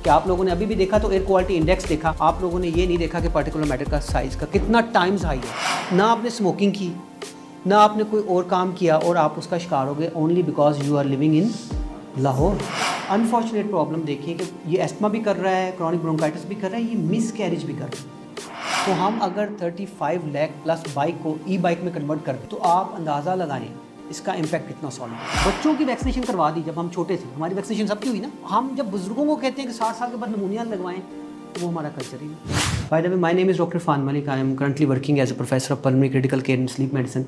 कि आप लोगों ने अभी भी देखा तो एयर क्वालिटी इंडेक्स देखा, आप लोगों ने ये नहीं देखा कि पार्टिकुलर मैटर का साइज़ का कितना टाइम्स हाई है। ना आपने स्मोकिंग की, ना आपने कोई और काम किया और आप उसका शिकार हो गए only because you are living in Lahore. Unfortunate problem देखिए कि ये एस्थमा भी कर रहा है, क्रॉनिक ब्रोंकाइटिस भी कर रहा है, ये मिस कैरेज भी कर रहा है। तो हम अगर 35 लाख प्लस बाइक को ई बाइक में कन्वर्ट कर दें तो आप अंदाज़ा लगाएं इसका इम्पैक्ट कितना सॉलिड है। बच्चों की वैक्सीनेशन करवा दी जब हम छोटे थे, हमारी वैक्सीनेशन सबकी हुई ना। हम जब बुजुर्गों को कहते हैं कि 60 साल के बाद नमूनिया लगवाएं तो वो हमारा कल्चर ही नहीं। By the way, my name is doctor फान Malik. I am currently working as a professor of pulmonary critical care and sleep medicine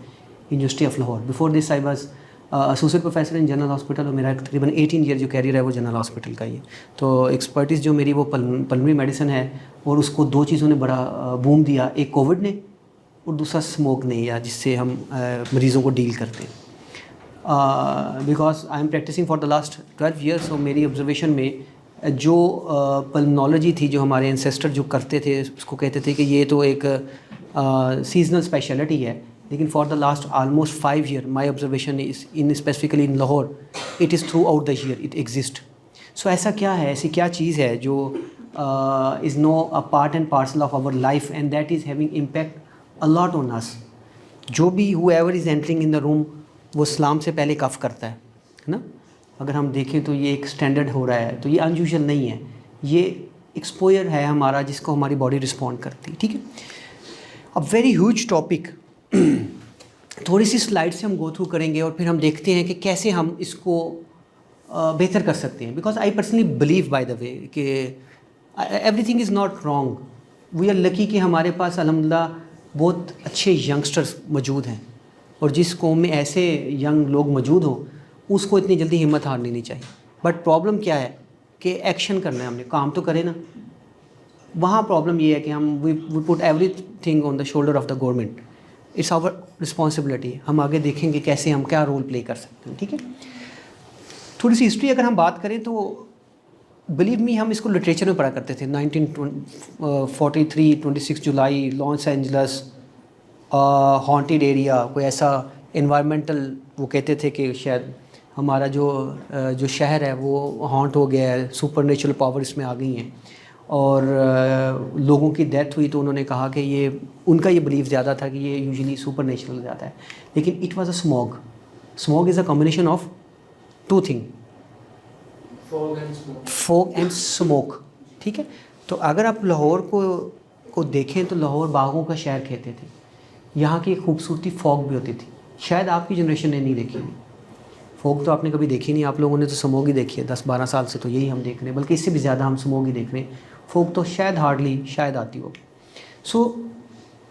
university of Lahore. Before this I was associate professor in general hospital और मेरा तकरीबन 18 year जो career है वो general hospital का ही है। तो एक्सपर्टीज़ जो मेरी वो पल्मोनरी मेडिसिन है और उसको दो चीज़ों ने बड़ा बूम दिया, एक कोविड ने और दूसरा स्मोक ने, या जिससे हम मरीज़ों को डील करते हैं। Because I am practising for the last 12 years. और मेरी ऑब्जर्वेशन में जो पल्मोनोलॉजी थी, जो हमारे एंसेस्टर जो करते थे, उसको कहते थे कि ये तो एक सीजनल स्पेशलिटी है, लेकिन for the last almost 5 year my observation is in specifically in Lahore it is throughout the year it exist. So ऐसा क्या है, ऐसी क्या चीज़ है जो is no a part and parcel of our life and that is having impact a lot on us. जो भी whoever is entering in the room वो सलाम से पहले कफ़ करता है ना। अगर हम देखें तो ये एक स्टैंडर्ड हो रहा है, तो ये अनयूजुअल नहीं है, ये एक्सपोजर है हमारा जिसको हमारी बॉडी रिस्पॉन्ड करती है। ठीक है, अब वेरी ह्यूज टॉपिक थोड़ी सी स्लाइड से हम गो थ्रू करेंगे और फिर हम देखते हैं कि कैसे हम इसको बेहतर कर सकते हैं। Because I personally believe by the way कि everything is not wrong. We are lucky कि हमारे पास अल्हम्दुलिल्लाह बहुत अच्छे यंगस्टर्स मौजूद हैं, और जिस कौम में ऐसे यंग लोग मौजूद हों उसको इतनी जल्दी हिम्मत हारनी नहीं चाहिए। बट प्रॉब्लम क्या है कि एक्शन करना है, हमने काम तो करे ना। वहाँ प्रॉब्लम ये है कि हम we put everything on the shoulder of the government. It's our responsibility. हम आगे देखेंगे कैसे हम क्या रोल प्ले कर सकते हैं। ठीक है, थोड़ी सी हिस्ट्री अगर हम बात करें तो बिलीव मी, हम इसको लिटरेचर में पढ़ा करते थे। 1943 26 जुलाई लॉस एंजलस हॉन्टेड एरिया, कोई ऐसा इन्वायरमेंटल, वो कहते थे कि शायद हमारा जो शहर है वो हॉन्ट हो गया है, सुपरनेचुरल पावर इसमें आ गई हैं, और लोगों की डेथ हुई तो उन्होंने कहा कि ये उनका ये बिलीव ज़्यादा था कि ये यूजुअली सुपरनेचुरल ज़्यादा है। लेकिन it was a smog. Smog is a combination of two thing, fog and smoke. ठीक है, तो अगर आप लाहौर को देखें तो लाहौर बागों का शहर कहते थे। यहाँ की खूबसूरती फॉग भी होती थी, शायद आपकी जनरेशन ने नहीं देखी हुई। फॉग तो आपने कभी देखी नहीं, आप लोगों ने तो स्मोग ही देखी है। 10-12 साल से तो यही हम देख रहे हैं, बल्कि इससे भी ज़्यादा हम स्मोग ही देख रहे हैं। फॉग तो शायद शायद आती होगी। सो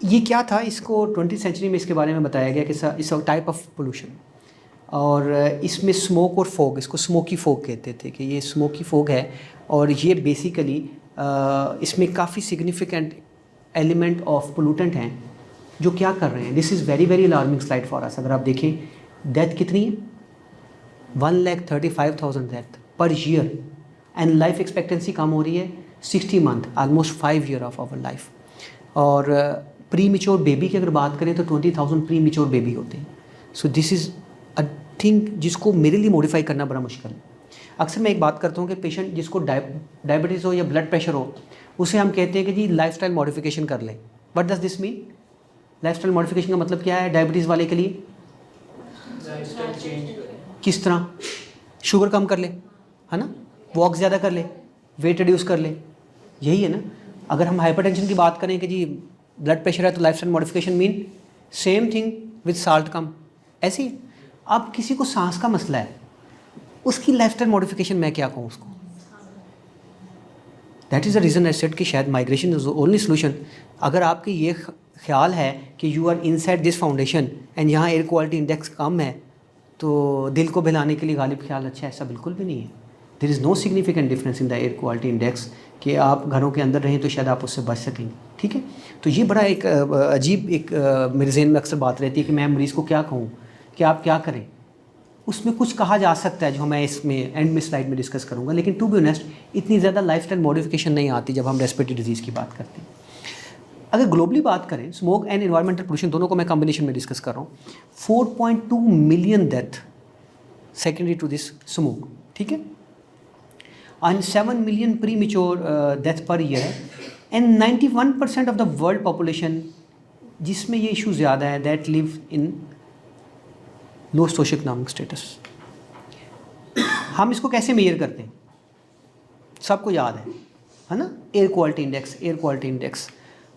ये क्या था, इसको 20th सेंचुरी में इसके बारे में बताया गया कि इस टाइप ऑफ पोल्यूशन, और इसमें स्मोक और फॉग, इसको स्मोकी फॉग कहते थे कि ये स्मोकी फॉग है। और ये बेसिकली इसमें काफ़ी सिग्निफिकेंट एलिमेंट ऑफ पोल्यूटेंट हैं जो क्या कर रहे हैं। This is very very alarming slide for us. अगर आप देखें डेथ कितनी है, 1,35,000 death per year, and life expectancy कम हो रही है 60 month, almost 5 year of our life. और प्री मेच्योर बेबी की अगर बात करें तो 20,000 प्री मेच्योर बेबी होते हैं। So this is a thing जिसको मेरे लिए मॉडिफाई करना बड़ा मुश्किल है। अक्सर मैं एक बात करता हूँ कि पेशेंट जिसको डायबिटीज़ हो या ब्लड प्रेशर हो, उसे हम कहते हैं कि जी लाइफस्टाइल मॉडिफिकेशन कर लें। What does this mean? Lifestyle modification का मतलब क्या है डायबिटीज़ वाले के लिए? किस तरह? शुगर कम कर ले, है ना, वॉक ज़्यादा कर ले, वेट रिड्यूस कर ले, यही है ना। अगर हम हाइपरटेंशन की बात करें कि जी ब्लड प्रेशर है तो lifestyle modification mean same thing with salt कम, ऐसे ही। अब किसी को सांस का मसला है, उसकी लाइफस्टाइल मॉडिफिकेशन मैं क्या कहूँ उसको? That is the reason I said कि शायद migration is the only solution. अगर आपकी ये ख्याल है कि you are inside this foundation and यहाँ एयर क्वालिटी इंडेक्स कम है तो दिल को बहलाने के लिए गालिब ख्याल अच्छा है, ऐसा बिल्कुल भी नहीं है। There is no significant difference in the air quality index कि आप घरों के अंदर रहें तो शायद आप उससे बच सकेंगे। ठीक है, तो ये बड़ा एक अजीब एक मेरे जहन में अक्सर बात रहती है कि मैं मरीज़ को क्या कहूँ कि आप क्या करें। उसमें कुछ कहा जा सकता है जो मैं इसमें एंड में स्लाइड में डिस्कस करूँगा, लेकिन टू बी ऑनेस्ट इतनी ज़्यादा लाइफस्टाइल मॉडिफिकेशन नहीं आती जब हम रेस्पिरेटरी डिजीज़ की बात करते हैं। अगर ग्लोबली बात करें, स्मोक एंड एनवायरमेंटल पोल्यूशन दोनों को मैं कॉम्बिनेशन में डिस्कस कर रहा हूँ। 4.2 million death secondary to this smoke. ठीक है, and 7 million premature death per year and 91% of the world population जिसमें ये इशू ज़्यादा है that live in low socio-economic status। हम इसको कैसे मेजर करते हैं, सबको याद है ना, एयर क्वालिटी इंडेक्स।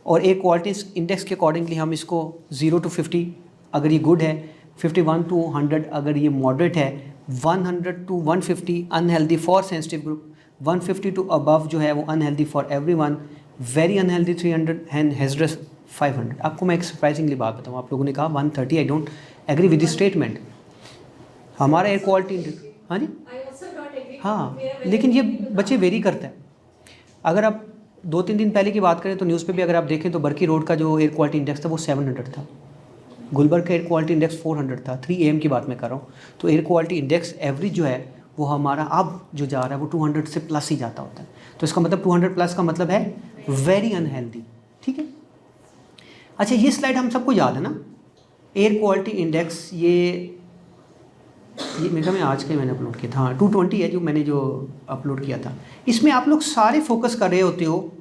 और एयर क्वालिटी इंडेक्स के अकॉर्डिंगली हम इसको 0 to 50 अगर ये गुड है, 51 to 100 अगर ये मॉडरेट है, 100 to 150 unhealthy for sensitive group, 150 to above जो है वो unhealthy for everyone, very unhealthy 300 and hazardous 500। आपको मैं एक सरप्राइजिंगली बात बताऊँ, आप लोगों ने कहा 130, I don't agree with this statement. हमारा एयर क्वालिटी इंडेक्स, हाँ जी, हाँ, लेकिन ये बच्चे वेरी करते हैं। अगर आप 2-3 दिन पहले की बात करें तो न्यूज़ पे भी अगर आप देखें तो बरकी रोड का जो एयर क्वालिटी इंडेक्स था वो 700 था, गुलबर्ग का एयर क्वालिटी इंडेक्स 400 था, 3 AM की बात मैं कर रहा हूँ। तो एयर क्वालिटी इंडेक्स एवरेज जो है वो हमारा अब जो जा रहा है वो 200 से प्लस ही जाता होता है। तो इसका मतलब 200 प्लस का मतलब है वेरी अनहेल्दी, ठीक है। अच्छा, ये स्लाइड हम सबको याद है ना, एयर क्वालिटी इंडेक्स, ये मेरे ख्याल में आज का मैंने अपलोड किया था, हाँ 220 है जो मैंने जो अपलोड किया था। इसमें आप लोग सारे फोकस कर रहे होते हो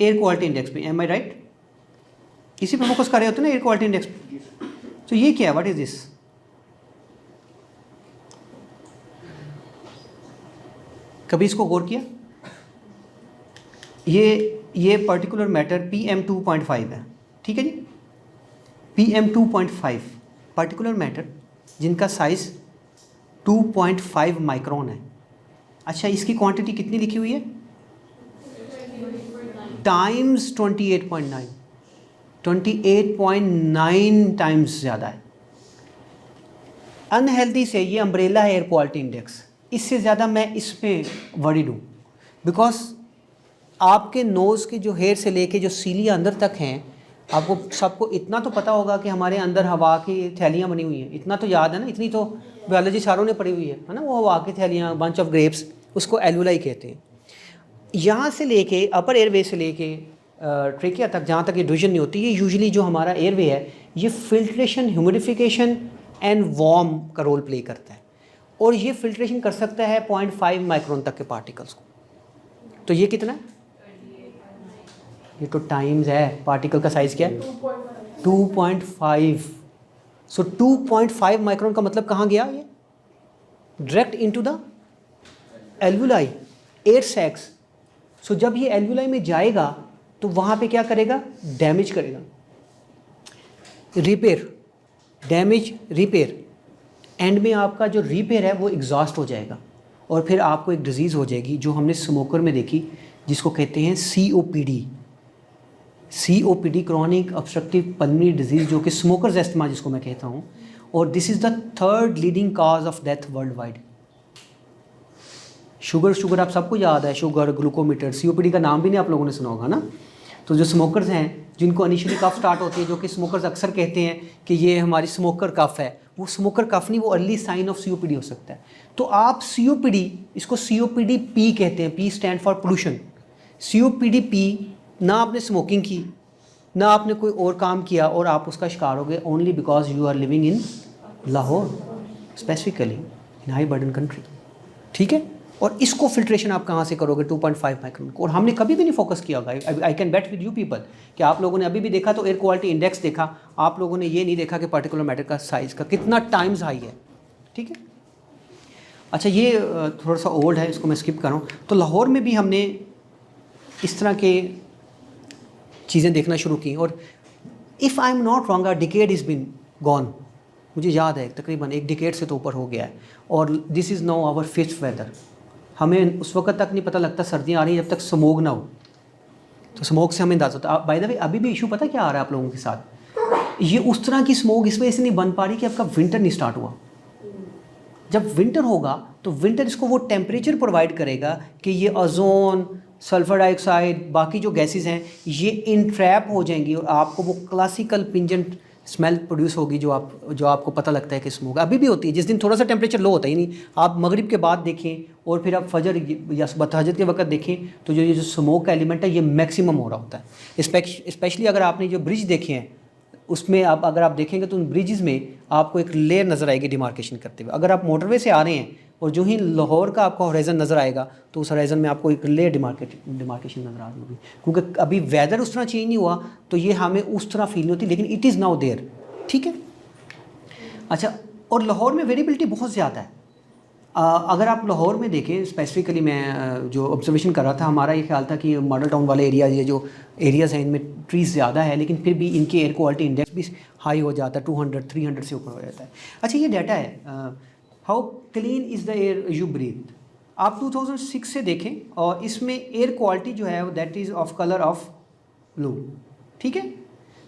एयर क्वालिटी इंडेक्स पे, एम आई राइट? इसी पे फोकस कर रहे होते हो ना एयर क्वालिटी इंडेक्स पे। तो ये क्या है, व्हाट इज दिस? कभी इसको गौर किया? ये पर्टिकुलर मैटर PM2.5 है, ठीक है जी, PM2.5 पर्टिकुलर मैटर जिनका साइज 2.5 माइक्रोन है। अच्छा, इसकी क्वांटिटी कितनी लिखी हुई है? टाइम्स 28.9, 28.9 टाइम्स ज़्यादा है। अनहेल्दी से ये अम्ब्रेला है एयर क्वालिटी इंडेक्स, इससे ज़्यादा मैं इस पर वरीड हूँ, बिकॉज आपके नोज़ के जो हेयर से लेके जो सीलियाँ अंदर तक हैं, आपको सबको इतना तो पता होगा कि हमारे अंदर हवा की थैलियाँ बनी हुई हैं, इतना तो याद है ना, इतनी तो बायोलॉजी सारों ने पढ़ी हुई है ना, वो हवा की थैलियाँ, बंच ऑफ ग्रेप्स, उसको एलुलाई कहते हैं। यहाँ से लेके अपर एयरवे से लेके ट्रेकिया तक, जहाँ तक ये डिवीजन नहीं होती, ये यूजुअली जो हमारा एयरवे है ये फिल्ट्रेशन, ह्यूमिडिफिकेशन एंड वार्म का रोल प्ले करता है, और ये फिल्ट्रेशन कर सकता है 0.5 माइक्रोन तक के पार्टिकल्स को। तो ये कितना है? ये तो टाइम्स है, पार्टिकल का साइज़ क्या है? 2.5। सो 2.5 माइक्रोन का मतलब कहाँ गया ये? Direct into the alveoli, air sacs. So जब ये एल्वुलाई में जाएगा तो वहाँ पे क्या करेगा? डैमेज करेगा, रिपेयर, डैमेज रिपेयर। एंड में आपका जो रिपेयर है वो एग्जॉस्ट हो जाएगा, और फिर आपको एक डिजीज़ हो जाएगी जो हमने स्मोकर में देखी, जिसको कहते हैं COPD, chronic obstructive pulmonary disease, जो कि स्मोकर्स एस्थमा जिसको मैं कहता हूँ, और this is the 3rd leading cause of death world wide. Sugar आप सबको याद है, शुगर, ग्लूकोमीटर। COPD का नाम भी नहीं आप लोगों ने सुना होगा ना। तो जो स्मोकर्स हैं जिनको इनिशियली कफ स्टार्ट होती है, जो कि स्मोकर्स अक्सर कहते हैं कि ये हमारी स्मोकर कफ है, वो स्मोकर कफ नहीं, वो अर्ली साइन ऑफ COPD हो सकता है। तो आप COPD, इसको COPD-P कहते हैं, P stand for pollution. COPD-P, ना आपने स्मोकिंग की, ना आपने कोई और काम किया, और आप उसका शिकार हो गए only because you are living in Lahore, specifically in high burden country, ठीक है। और इसको फिल्ट्रेशन आप कहाँ से करोगे? 2.5 माइक्रोन को। और हमने कभी भी नहीं फोकस किया होगा, I can bet with you people, कि आप लोगों ने अभी भी देखा तो एयर क्वालिटी इंडेक्स देखा, आप लोगों ने ये नहीं देखा कि पर्टिकुलर मैटर का साइज़ का कितना टाइम्स हाई है, ठीक है। अच्छा, ये थोड़ा सा ओल्ड है, इसको मैं स्किप कर रहा हूँ। तो लाहौर में भी हमने इस तरह के चीज़ें देखना शुरू की, और if I am not wrong, decade is been gone, मुझे याद है तकरीबन 1 डिकेड से तो ऊपर हो गया है, और this is now our 5th weather. हमें उस वक्त तक नहीं पता लगता सर्दियाँ आ रही हैं जब तक स्मोक ना हो, तो स्मोक से हमें अंदाज़ा होता है। बाय द वे, अभी भी इशू पता क्या आ रहा है आप लोगों के साथ? ये उस तरह की स्मोक इस वजह से नहीं बन पा रही कि आपका विंटर नहीं स्टार्ट हुआ। जब विंटर होगा तो विंटर इसको वो टेम्परेचर प्रोवाइड करेगा कि ये ओजोन, सल्फर डाइऑक्साइड, बाकी जो गैसेस हैं, ये इंट्रैप हो जाएंगी, और आपको वो क्लासिकल पिंजेंट स्मेल प्रोड्यूस होगी जो आपको पता लगता है कि स्मोक अभी भी होती है। जिस दिन थोड़ा सा टेम्परेचर लो होता ही नहीं, आप मगरिब के बाद देखें और फिर आप फजर या तहज्जुद के वक्त देखें, तो ये जो स्मोक का एलिमेंट है ये मैक्सिमम हो रहा होता है। स्पेशली अगर आपने जो ब्रिज देखे हैं, उसमें अगर आप देखेंगे तो उन ब्रिजेज़ में आपको एक लेयर नज़र आएगी डिमार्केशन करते हुए। अगर आप मोटरवे से आ रहे हैं और जो ही लाहौर का आपको हॉराइजन नज़र आएगा तो उस हॉराइजन में आपको एक क्लियर डिमार्केशन नज़र आ रही होगी, क्योंकि अभी वेदर उस तरह चेंज नहीं हुआ तो ये हमें उस तरह फील नहीं होती, लेकिन इट इज़ नाउ देयर। ठीक है, अच्छा, और लाहौर में वेरिएबिलिटी बहुत ज़्यादा है। अगर आप लाहौर में देखें स्पेसिफिकली, मैं जो ऑब्जर्वेशन कर रहा था, हमारा ये ख्याल था कि मॉडल टाउन वाले एरिया, ये जो एरियाज़ हैं इनमें ट्रीज़ ज़्यादा है, लेकिन फिर भी इनके एयर क्वालिटी इंडेक्स भी हाई हो जाता है, 200-300 से ऊपर हो जाता है। अच्छा, ये डाटा है how clean is the air you breathe. आप 2006 से देखें और इसमें एयर क्वालिटी जो है that is of colour of blue. ठीक है,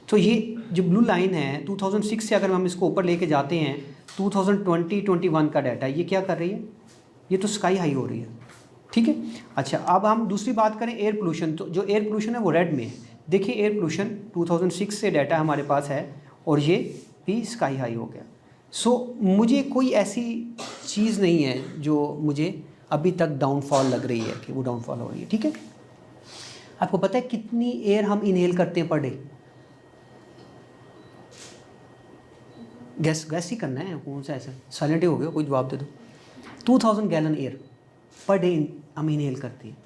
तो ये जो ब्लू लाइन है 2006 से अगर हम इसको ऊपर लेके जाते हैं 2020-21 का डाटा, ये क्या कर रही है, ये तो स्काई हाई हो रही है। ठीक है, अच्छा, अब हम दूसरी बात करें एयर पोल्यूशन, तो जो एयर पोल्यूशन है वो रेड में है। देखिए एयर पोल्यूशन 2006 से डाटा हमारे पास है और ये भी स्काई हाई हो गया। सो मुझे कोई ऐसी चीज़ नहीं है जो मुझे अभी तक डाउनफॉल लग रही है कि वो डाउनफॉल हो रही है। ठीक है, आपको पता है कितनी एयर हम इनहेल करते हैं पर डे? गैस ही करना है, कौन सा ऐसा साइलेंट हो गया, कोई जवाब दे दो। 2000 गैलन एयर पर डे हम इनहेल करते हैं,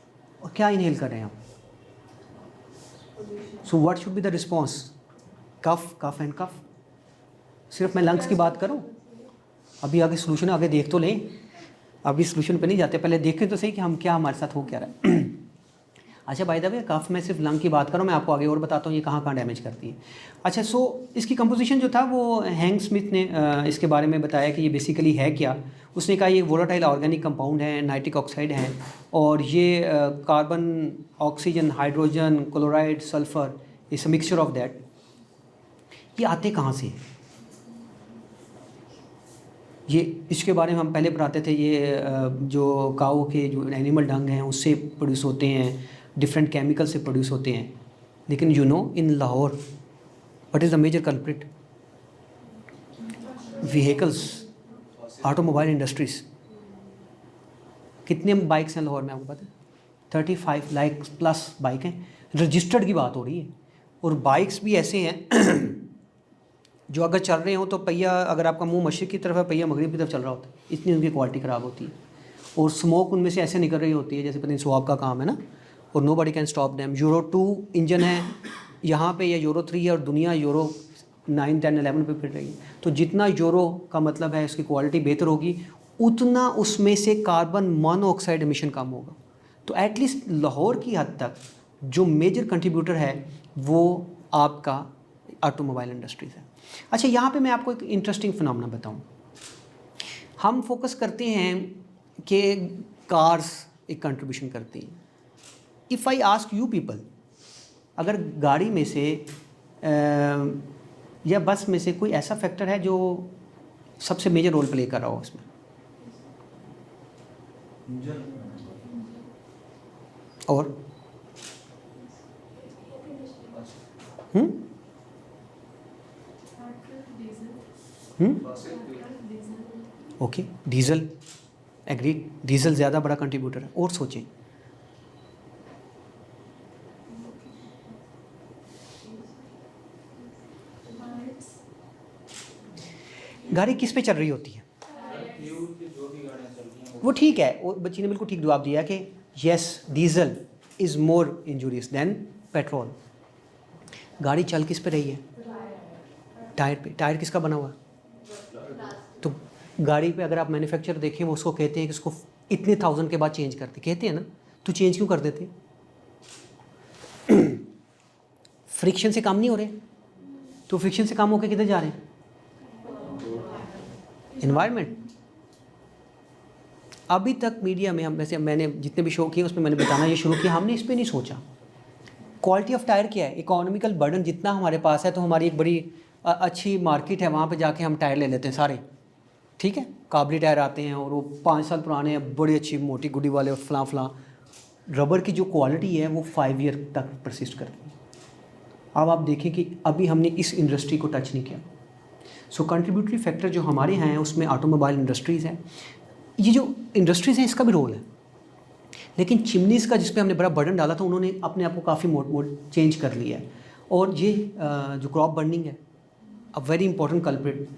और क्या इनहेल कर रहे हैं हम? So what should be the response? Cough and cough. सिर्फ मैं लंग्स की बात करूं? अभी आगे सोल्यूशन आगे देख तो लें, अभी सोल्यूशन पे नहीं जाते, पहले देखें तो सही कि हम क्या, हमारे साथ हो क्या रहा है। अच्छा, बाय द वे कफ में सिर्फ लंग की बात करूँ, मैं आपको आगे और बताता हूँ ये कहाँ कहाँ डैमेज करती है। अच्छा, सो इसकी कंपोजिशन जो था वो हैंग स्मिथ ने इसके बारे में बताया कि ये बेसिकली है क्या। उसने कहा ये वोलाटाइल ऑर्गेनिक कंपाउंड है, नाइट्रिक ऑक्साइड है, और ये carbon, oxygen, hydrogen, chloride, sulphur, it's a mixture of that. ये आते कहाँ से? ये इसके बारे में हम पहले पढ़ाते थे, ये जो काऊ के जो एनिमल डंग हैं उससे प्रोड्यूस होते हैं, डिफरेंट केमिकल से प्रोड्यूस होते हैं। लेकिन you know in Lahore what is the major culprit? Vehicles, automobile industries. कितने बाइक्स हैं लाहौर में आपको पता है? 35 लाख प्लस बाइक हैं, रजिस्टर्ड की बात हो रही है। और बाइक्स भी ऐसे हैं जो अगर चल रहे हो तो पहिया, अगर आपका मुंह मशरिक़ की तरफ है, पहिया मगरिब की तरफ चल रहा होता है, इतनी उनकी क्वालिटी ख़राब होती है। और स्मोक उनमें से ऐसे निकल रही होती है जैसे पता नहीं स्वाब का काम है ना, और nobody can stop them. Euro 2 engine है यहाँ पे, या यूरो 3 है, और दुनिया यूरो 9, 10, 11 पे फिर रही है। तो जितना यूरो का मतलब है उसकी क्वालिटी बेहतर होगी, उतना उसमें से कार्बन मोनोऑक्साइड एमिशन कम होगा। तो एटलीस्ट लाहौर की हद तक जो मेजर कंट्रीब्यूटर है वो आपका ऑटोमोबाइल इंडस्ट्रीज़ है। अच्छा, यहाँ पे मैं आपको एक इंटरेस्टिंग फिनोमेना बताऊँ। हम फोकस करते हैं कि कार्स एक कंट्रीब्यूशन करती हैं। If I ask you people, अगर गाड़ी में से या बस में से कोई ऐसा फैक्टर है जो सबसे मेजर रोल प्ले कर रहा हो इसमें? और ओके, डीजल, एग्री, डीजल ज़्यादा बड़ा कंट्रीब्यूटर है। और सोचें, गाड़ी किस पे चल रही होती है? वो ठीक है, वो बच्ची ने बिल्कुल ठीक जवाब दिया कि yes, diesel is more injurious then petrol. गाड़ी चल किस पे रही है? टायर पे। टायर किसका बना हुआ है? तो गाड़ी पे अगर आप मैन्युफैक्चर देखें, वो उसको कहते हैं कि उसको इतने 1000 के बाद चेंज करते, कहते हैं ना, तो चेंज क्यों कर देते? फ्रिक्शन से काम नहीं हो रहे, तो फ्रिक्शन से काम होकर किधर जा रहे हैं? एनवायरनमेंट। अभी तक मीडिया में हम, वैसे मैंने जितने भी शो किए उसमें मैंने बताना ये शुरू किया, हमने इस पर नहीं सोचा क्वालिटी ऑफ टायर क्या है। इकोनॉमिकल बर्डन जितना हमारे पास है, तो हमारी एक बड़ी अच्छी मार्केट है, वहाँ पे जाके हम टायर ले लेते हैं सारे, ठीक है, काबली टायर आते हैं और वो 5 साल पुराने हैं, बड़ी अच्छी मोटी गुडी वाले, और फलां फलां। रबर की जो क्वालिटी है वो 5 ईयर तक परसिस्ट करती है। अब आप देखें कि अभी हमने इस इंडस्ट्री को टच नहीं किया। सो कंट्रीब्यूटरी फैक्टर जो हमारे यहाँ हैं उसमें ऑटोमोबाइल इंडस्ट्रीज़ हैं, ये जो इंडस्ट्रीज़ हैं इसका भी रोल है। लेकिन चिमनीज़ का जिस पे हमने बड़ा बर्डन डाला था, उन्होंने अपने आप को काफ़ी मोड चेंज कर लिया है। और ये जो क्रॉप बर्निंग है, अ वेरी इंपॉर्टेंट कल्प्रिट।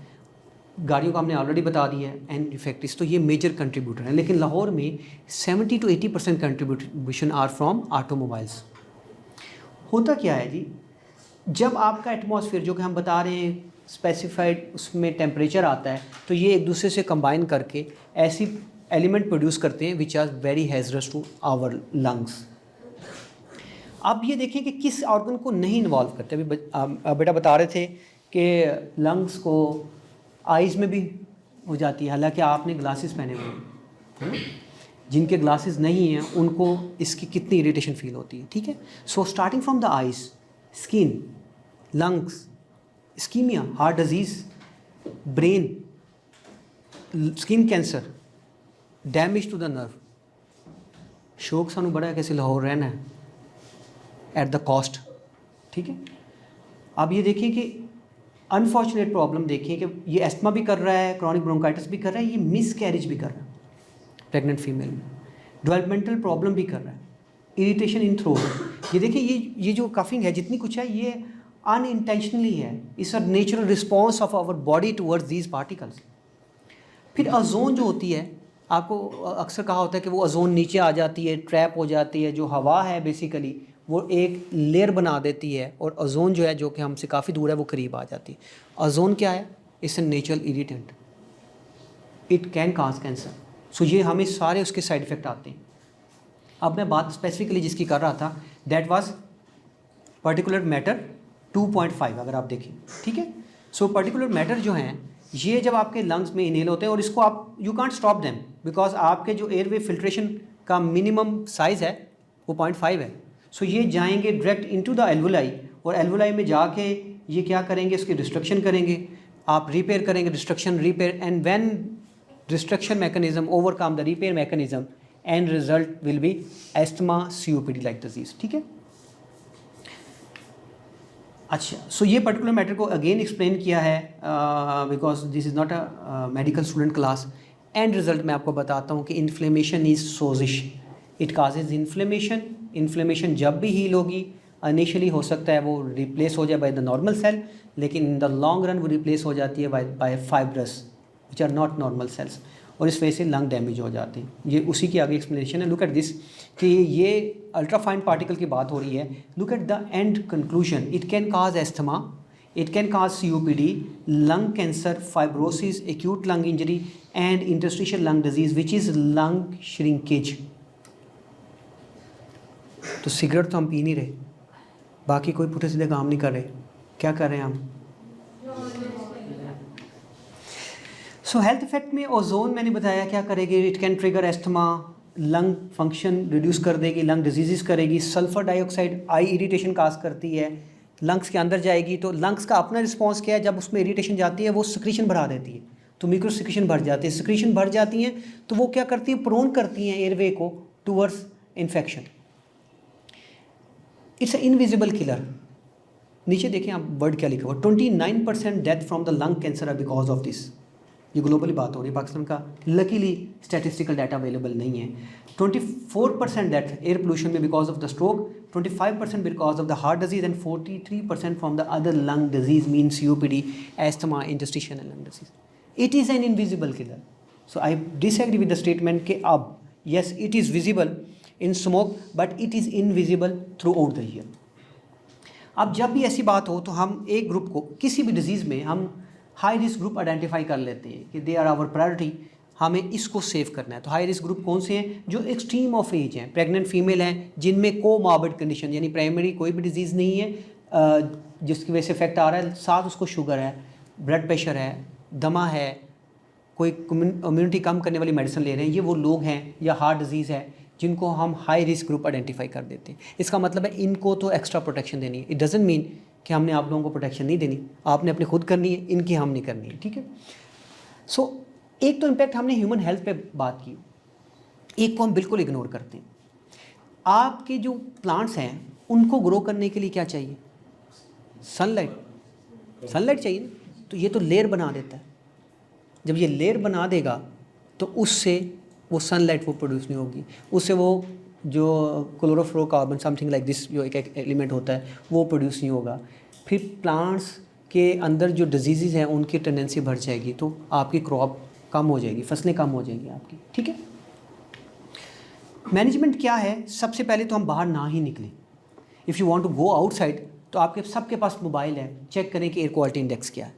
गाड़ियों का हमने ऑलरेडी बता दिया है, एंड फैक्ट्रीज, तो ये मेजर कंट्रीब्यूटर हैं। लेकिन लाहौर में 70 to 80% contribution are from automobiles. होता क्या है जी, जब आपका एटमॉस्फेयर जो कि हम बता रहे हैं स्पेसिफाइड उसमें टेम्परेचर आता है, तो ये एक दूसरे से कंबाइन करके ऐसी एलिमेंट प्रोड्यूस करते हैं which are very hazardous to our lungs. आप ये देखें कि किस ऑर्गन को नहीं इन्वॉल्व करते। अभी बेटा बता रहे थे कि लंग्स को आइज़ में भी हो जाती है, हालांकि आपने ग्लासेस पहने हुए हैं, है ना? जिनके ग्लासेस नहीं हैं उनको इसकी कितनी इरिटेशन फील होती है, ठीक है। So starting from the eyes, skin, lungs, ischaemia, heart disease, brain, skin cancer, damage to the nerve. शौक सानू बड़ा है कैसे लाहौर रहना है एट द कॉस्ट, ठीक है। अब ये देखिए कि अनफॉर्चुनेट प्रॉब्लम देखिए कि ये एस्थमा भी कर रहा है, क्रॉनिक ब्रोंकाइटिस भी कर रहा है, ये मिस कैरेज भी कर रहा है प्रेग्नेंट फीमेल में, डेवलपमेंटल प्रॉब्लम भी कर रहा है, इरिटेशन इन थ्रोट। ये देखिए ये जो कफिंग है जितनी कुछ है ये अनइंटेंशनली है, it's a natural response of our body towards these particles. फिर ओजोन जो होती है, आपको अक्सर कहा होता है कि वो ओजोन नीचे आ जाती है, ट्रैप हो जाती है, जो हवा है बेसिकली वो एक लेयर बना देती है, और ओजोन जो है जो कि हमसे काफ़ी दूर है वो करीब आ जाती है। ओजोन क्या है? It's a natural irritant, it can cause cancer. So ये हमें सारे उसके साइड इफ़ेक्ट आते हैं। अब मैं बात स्पेसिफिकली जिसकी कर रहा था, दैट वाज पर्टिकुलर मैटर 2.5 अगर आप देखें, ठीक है। सो पर्टिकुलर मैटर जो हैं ये जब आपके लंग्स में इनहेल होते हैं, और इसको आप you can't stop them because आपके जो एयरवे फिल्ट्रेशन का मिनिमम साइज़ है वो 0.5 है। सो ये जाएंगे डायरेक्ट इनटू द एल्वुलाई, और एल्वुलाई में जाके ये क्या करेंगे, इसकी डिस्ट्रक्शन करेंगे, आप रिपेयर करेंगे, destruction repair, and when destruction mechanism overcome the repair mechanism and result will be asthma COPD like disease, ठीक है। अच्छा, सो ये पर्टिकुलर मैटर को अगेन एक्सप्लेन किया है because this is not a medical student class. And result मैं आपको बताता हूँ कि इन्फ्लेमेशन इज़ सोजिश, इट काजेज इन्फ्लेमेशन। इन्फ्लेमेशन जब भी हील होगी इनिशियली हो सकता है वो रिप्लेस हो जाए बाय द नॉर्मल सेल, लेकिन इन द लॉन्ग रन वो रिप्लेस हो जाती है by fibrous which are not normal cells, और इस वजह से लंग डैमेज हो जाते हैं। ये उसी की आगे एक्सप्लेनेशन है। लुक एट दिस कि ये अल्ट्राफाइन पार्टिकल की बात हो रही है। Look at the and conclusion, it can cause asthma, it can cause COPD, lung cancer, fibrosis, acute lung injury and interstitial lung disease which is lung shrinkage. तो cigarette तो हम पी नहीं रहे, बाकी कोई पुठे सीधे काम नहीं कर रहे, क्या कर रहे हैं हम? सो हेल्थ इफेक्ट में ओजोन मैंने बताया क्या करेगी, it can trigger asthma, lung function reduce कर देगी, लंग डिजीज़ करेगी। सल्फर डाइऑक्साइड आई इरिटेशन काज करती है, लंग्स के अंदर जाएगी तो लंग्स का अपना रिस्पॉन्स क्या है, जब उसमें इरिटेशन जाती है वो सिक्रीशन बढ़ा देती है, तो मिक्रो सिक्रीशन बढ़ जाती है। सिक्रीशन बढ़ जाती हैं तो वो क्या करती है, प्रोन करती हैं एयरवे को towards infection. It's a invisible killer. नीचे देखें आप वर्ड क्या लिखा हुआ, 29% death from the lung cancer are because of this. ये ग्लोबली बात हो रही है, पाकिस्तान का लकीली स्टैटिस्टिकल डाटा अवेलेबल नहीं है। 24% डेथ एयर पोल्यूशन में because of the stroke, 25% because of the heart disease and 43% from the other lung disease mean COPD, asthma, interstitial lung disease. It is an invisible killer. So I disagree with the statement कि अब yes it is visible in smoke but it is invisible through out the year. अब जब भी ऐसी बात हो तो हम एक ग्रुप को किसी भी डिजीज़ में हम हाई रिस्क ग्रुप आइडेंटिफाई कर लेते हैं कि दे आर आवर प्रायोरिटी, हमें इसको सेव करना है। तो हाई रिस्क ग्रुप कौन से हैं? जो एक्सट्रीम ऑफ एज हैं, प्रेग्नेंट फीमेल हैं, जिनमें कोमॉर्बिड कंडीशन यानी प्राइमरी कोई भी डिजीज़ नहीं है जिसकी वजह से इफेक्ट आ रहा है, साथ उसको शुगर है, ब्लड प्रेशर है, दमा है, कोई इम्यूनिटी कम करने वाली मेडिसिन ले रहे हैं, ये वो लोग हैं, या हार्ट डिजीज़ है जिनको हम हाई रिस्क ग्रुप आइडेंटिफाई कर देते हैं। इसका मतलब है इनको तो एक्स्ट्रा प्रोटेक्शन देनी है। इट डजंट मीन कि हमने आप लोगों को प्रोटेक्शन नहीं देनी, आपने अपने खुद करनी है, इनकी हम नहीं करनी है, ठीक है। सो एक तो इम्पैक्ट हमने ह्यूमन हेल्थ पे बात की, एक को हम बिल्कुल इग्नोर करते हैं। आपके जो प्लांट्स हैं उनको ग्रो करने के लिए क्या चाहिए? सनलाइट चाहिए ना, तो ये तो लेयर बना देता है। जब ये लेयर बना देगा तो उससे वो सनलाइट वो प्रोड्यूस नहीं होगी, उससे वो जो क्लोरोफ्लोरोकार्बन समथिंग लाइक दिस जो एक एलिमेंट होता है वो प्रोड्यूस नहीं होगा। फिर प्लांट्स के अंदर जो डिजीज़ हैं उनकी टेंडेंसी बढ़ जाएगी, तो आपकी क्रॉप कम हो जाएगी, फसलें कम हो जाएंगी आपकी, ठीक है। मैनेजमेंट क्या है, सबसे पहले तो हम बाहर ना ही निकलें। If you want to go outside तो आपके सबके पास मोबाइल है, चेक करें कि एयर क्वालिटी इंडेक्स क्या है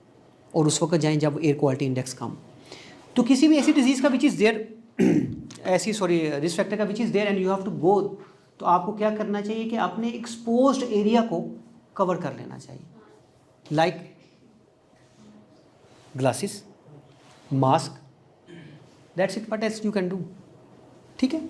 और उस वक्त जाएं जब एयर क्वालिटी इंडेक्स कम। तो किसी भी ऐसी डिजीज़ का which is there risk factor का which is there and you have to go, तो आपको क्या करना चाहिए कि अपने एक्सपोज्ड एरिया को कवर कर लेना चाहिए, like glasses, mask, that's it, what else you can do, ठीक है।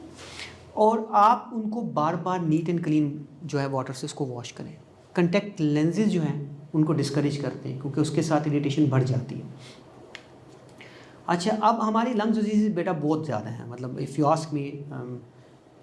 और आप उनको बार बार नीट एंड क्लीन जो है वाटर से उसको वॉश करें। कंटेक्ट लेंसेज जो हैं उनको डिस्करेज करते हैं क्योंकि उसके साथ इरिटेशन बढ़ जाती है। अच्छा, अब हमारी लंग्स डिजीज़ बेटा बहुत ज़्यादा है, मतलब if you ask me,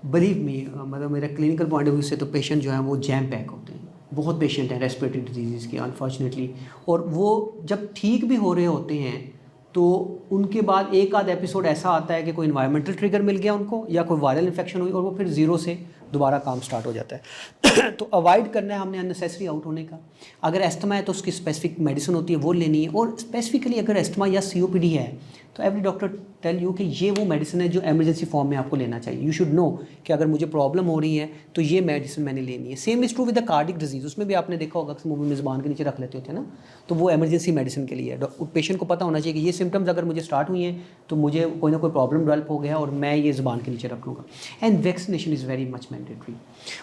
believe me, मतलब मेरा क्लिनिकल पॉइंट ऑफ व्यू से तो पेशेंट जो हैं वो जैम पैक होते हैं, बहुत पेशेंट हैं रेस्पिरेटरी डिजीज़ के अनफॉर्चुनेटली, और वो जब ठीक भी हो रहे होते हैं तो उनके बाद एक आध एपिसोड ऐसा आता है कि कोई इन्वायरमेंटल ट्रिगर मिल गया उनको या कोई वायरल इन्फेक्शन हुई और वो फिर ज़ीरो से दोबारा काम स्टार्ट हो जाता है। तो अवॉइड करना है हमने अननेसेसरी आउट होने का। अगर एस्थमा है तो उसकी स्पेसिफिक मेडिसिन होती है वो लेनी है, और स्पेसिफिकली अगर एस्थमा या COPD है तो एवरी डॉक्टर टेल यू कि ये वो मेडिसिन है जो एमरजेंसी फॉर्म में आपको लेना चाहिए। यू शुड नो कि अगर मुझे प्रॉब्लम हो रही है तो ये मेडिसिन मैंने लेनी है। Same is true with the cardiac disease, उसमें भी आपने देखा होगा कि मूवी में ज़ुबान के नीचे रख लेते होते हैं ना, तो वो एमरजेंसी मेडिसिन के लिए है। पेशेंट को पता होना चाहिए कि ये सिम्टम्स अगर मुझे स्टार्ट हुई हैं तो मुझे कोई ना कोई प्रॉब्लम डेवलप हो गया और मैं ये ज़ुबान के नीचे रख लूँगा। And vaccination is very much mandatory,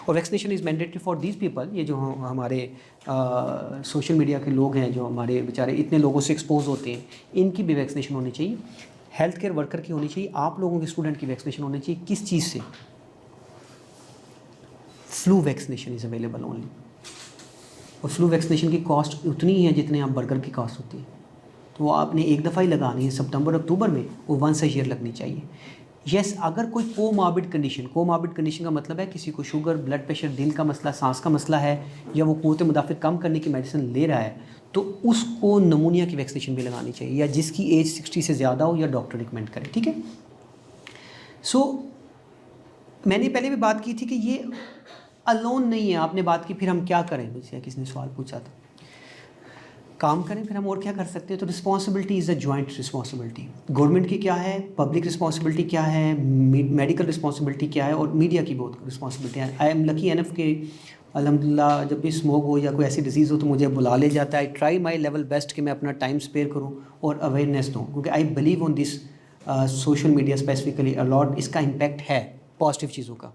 और vaccination is mandatory for these people. ये जो हमारे सोशल मीडिया के लोग हैं जो हमारे बेचारे इतने लोगों से एक्सपोज होते हैं, इनकी भी वैक्सीनेशन होनी चाहिए। हेल्थ केयर वर्कर की होनी चाहिए, आप लोगों के स्टूडेंट की वैक्सीनेशन होनी चाहिए। किस चीज़ से? Flu vaccination is available only, और फ्लू वैक्सीनेशन की कॉस्ट उतनी ही है जितने आप बर्गर की कॉस्ट होती है, तो वो आपने एक दफ़ा ही लगानी है सितंबर अक्टूबर में, वो वंस अ ईयर लगनी चाहिए। यस, अगर कोई कोमॉर्बिड कंडीशन का मतलब है किसी को शुगर, ब्लड प्रेशर, दिल का मसला, सांस का मसला है, या वो क़ुव्वत मुदाफ़िर कम करने की मेडिसिन ले रहा है, तो उसको नमूनिया की वैक्सीनेशन भी लगानी चाहिए, या जिसकी एज 60 से ज़्यादा हो या डॉक्टर रिकमेंड करे, ठीक है। सो मैंने पहले भी बात की थी कि ये अलोन नहीं है। आपने बात की फिर हम क्या करें, मुझसे किसी ने सवाल पूछा था, काम करें फिर हम और क्या कर सकते हैं। तो responsibility is a joint responsibility. Government की क्या है, पब्लिक रिस्पॉन्सिबिलिटी क्या है, मेडिकल रिस्पॉन्सिबिलिटी क्या है, और मीडिया की बहुत रिस्पॉन्सिबिलिटी है। आई एम लकी एनफ के अल्हम्दुलिल्लाह जब भी स्मोक हो या कोई ऐसी डिजीज़ हो तो मुझे बुला ले जाता है। I try my level best कि मैं अपना टाइम स्पेयर करूँ और अवेयरनेस दूँ, क्योंकि I believe on this social media specifically a lot. इसका इम्पैक्ट है पॉजिटिव चीज़ों का,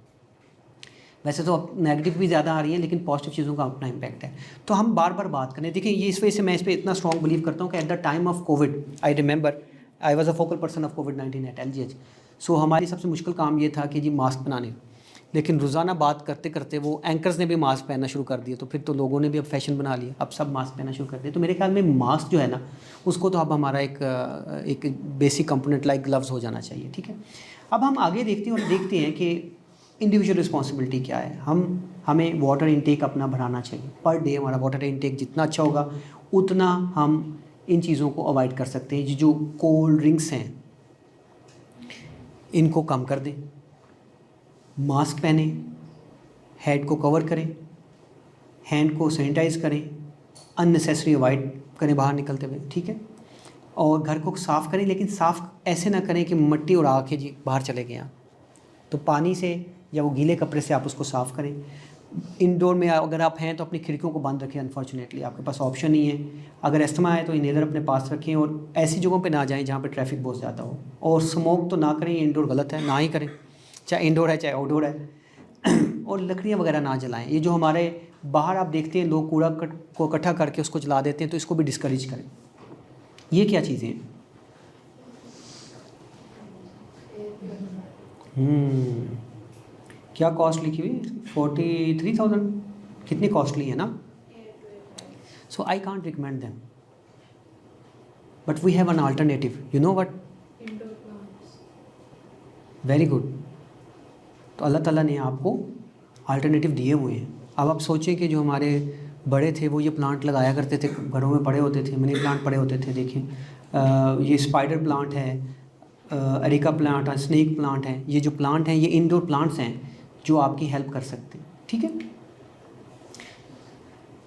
वैसे तो अब नेगेटिव भी ज़्यादा आ रही हैं लेकिन पॉजिटिव चीज़ों का अपना इम्पैक्ट है। तो हम बार बार बात करें, देखिए ये इस वजह से मैं इस पर इतना स्ट्रॉन्ग बिलीव करता हूँ कि at the time of Covid, I remember I was a focal person of कोविड-19 एट LGH। सो हमारी सबसे मुश्किल काम ये था कि जी मास्क बनाने, लेकिन रोज़ाना बात करते करते वो एंकर्स ने भी मास्क पहनना शुरू कर दिए, तो फिर तो लोगों ने भी अब फैशन बना लिया, अब सब मास्क पहनना शुरू कर दिए। तो मेरे ख्याल में मास्क जो है ना, उसको तो अब हमारा एक बेसिक कंपोनेंट लाइक ग्लव्स हो जाना चाहिए, ठीक है। अब हम आगे देखते हैं और देखते हैं कि इंडिविजुअल रिस्पॉन्सिबिलिटी क्या है। हमें वाटर इनटेक अपना बढ़ाना चाहिए। पर डे हमारा वाटर इनटेक जितना अच्छा होगा उतना हम इन चीज़ों को अवॉइड कर सकते हैं। जो कोल्ड ड्रिंक्स हैं इनको कम कर दें, मास्क पहने, हेड को कवर करें, हैंड को सैनिटाइज़ करें, अननेसेसरी अवॉइड करें बाहर निकलते हुए, ठीक है। और घर को साफ़ करें, लेकिन साफ़ ऐसे ना करें कि मिट्टी उड़ा के जी बाहर चले गए आप, तो पानी से या वो गीले कपड़े से आप उसको साफ़ करें। इंडोर में अगर आप हैं तो अपनी खिड़कियों को बंद रखें, अनफॉर्चुनेटली आपके पास ऑप्शन नहीं है। अगर अस्थमा है तो इनहेलर अपने पास रखें, और ऐसी जगहों पे ना जाएं जहाँ पे ट्रैफिक बहुत ज़्यादा हो। और स्मोक तो ना करें, इंडोर गलत है, ना ही करें, चाहे इंडोर है चाहे आउटडोर है। और लकड़ियाँ वगैरह ना जलाएँ। ये जो हमारे बाहर आप देखते हैं लोग कूड़ा को इकट्ठा करके उसको जला देते हैं, तो इसको भी डिस्करेज करें। ये क्या चीज़ें हैं? क्या कॉस्ट लिखी हुई? 43,000। कितनी कॉस्टली है ना। So I can't recommend them, but we have an alternative, you know what? Very good. तो अल्लाह ताला ने आपको अल्टरनेटिव दिए हुए हैं। अब आप सोचें कि जो हमारे बड़े थे वो ये प्लांट लगाया करते थे, घरों में पड़े होते थे, मनी प्लांट पड़े होते थे। देखें ये स्पाइडर प्लांट है, अरिका प्लांट है, स्नेक प्लांट है। ये जो प्लांट हैं ये इंडोर प्लांट्स हैं जो आपकी हेल्प कर सकते हैं, ठीक है।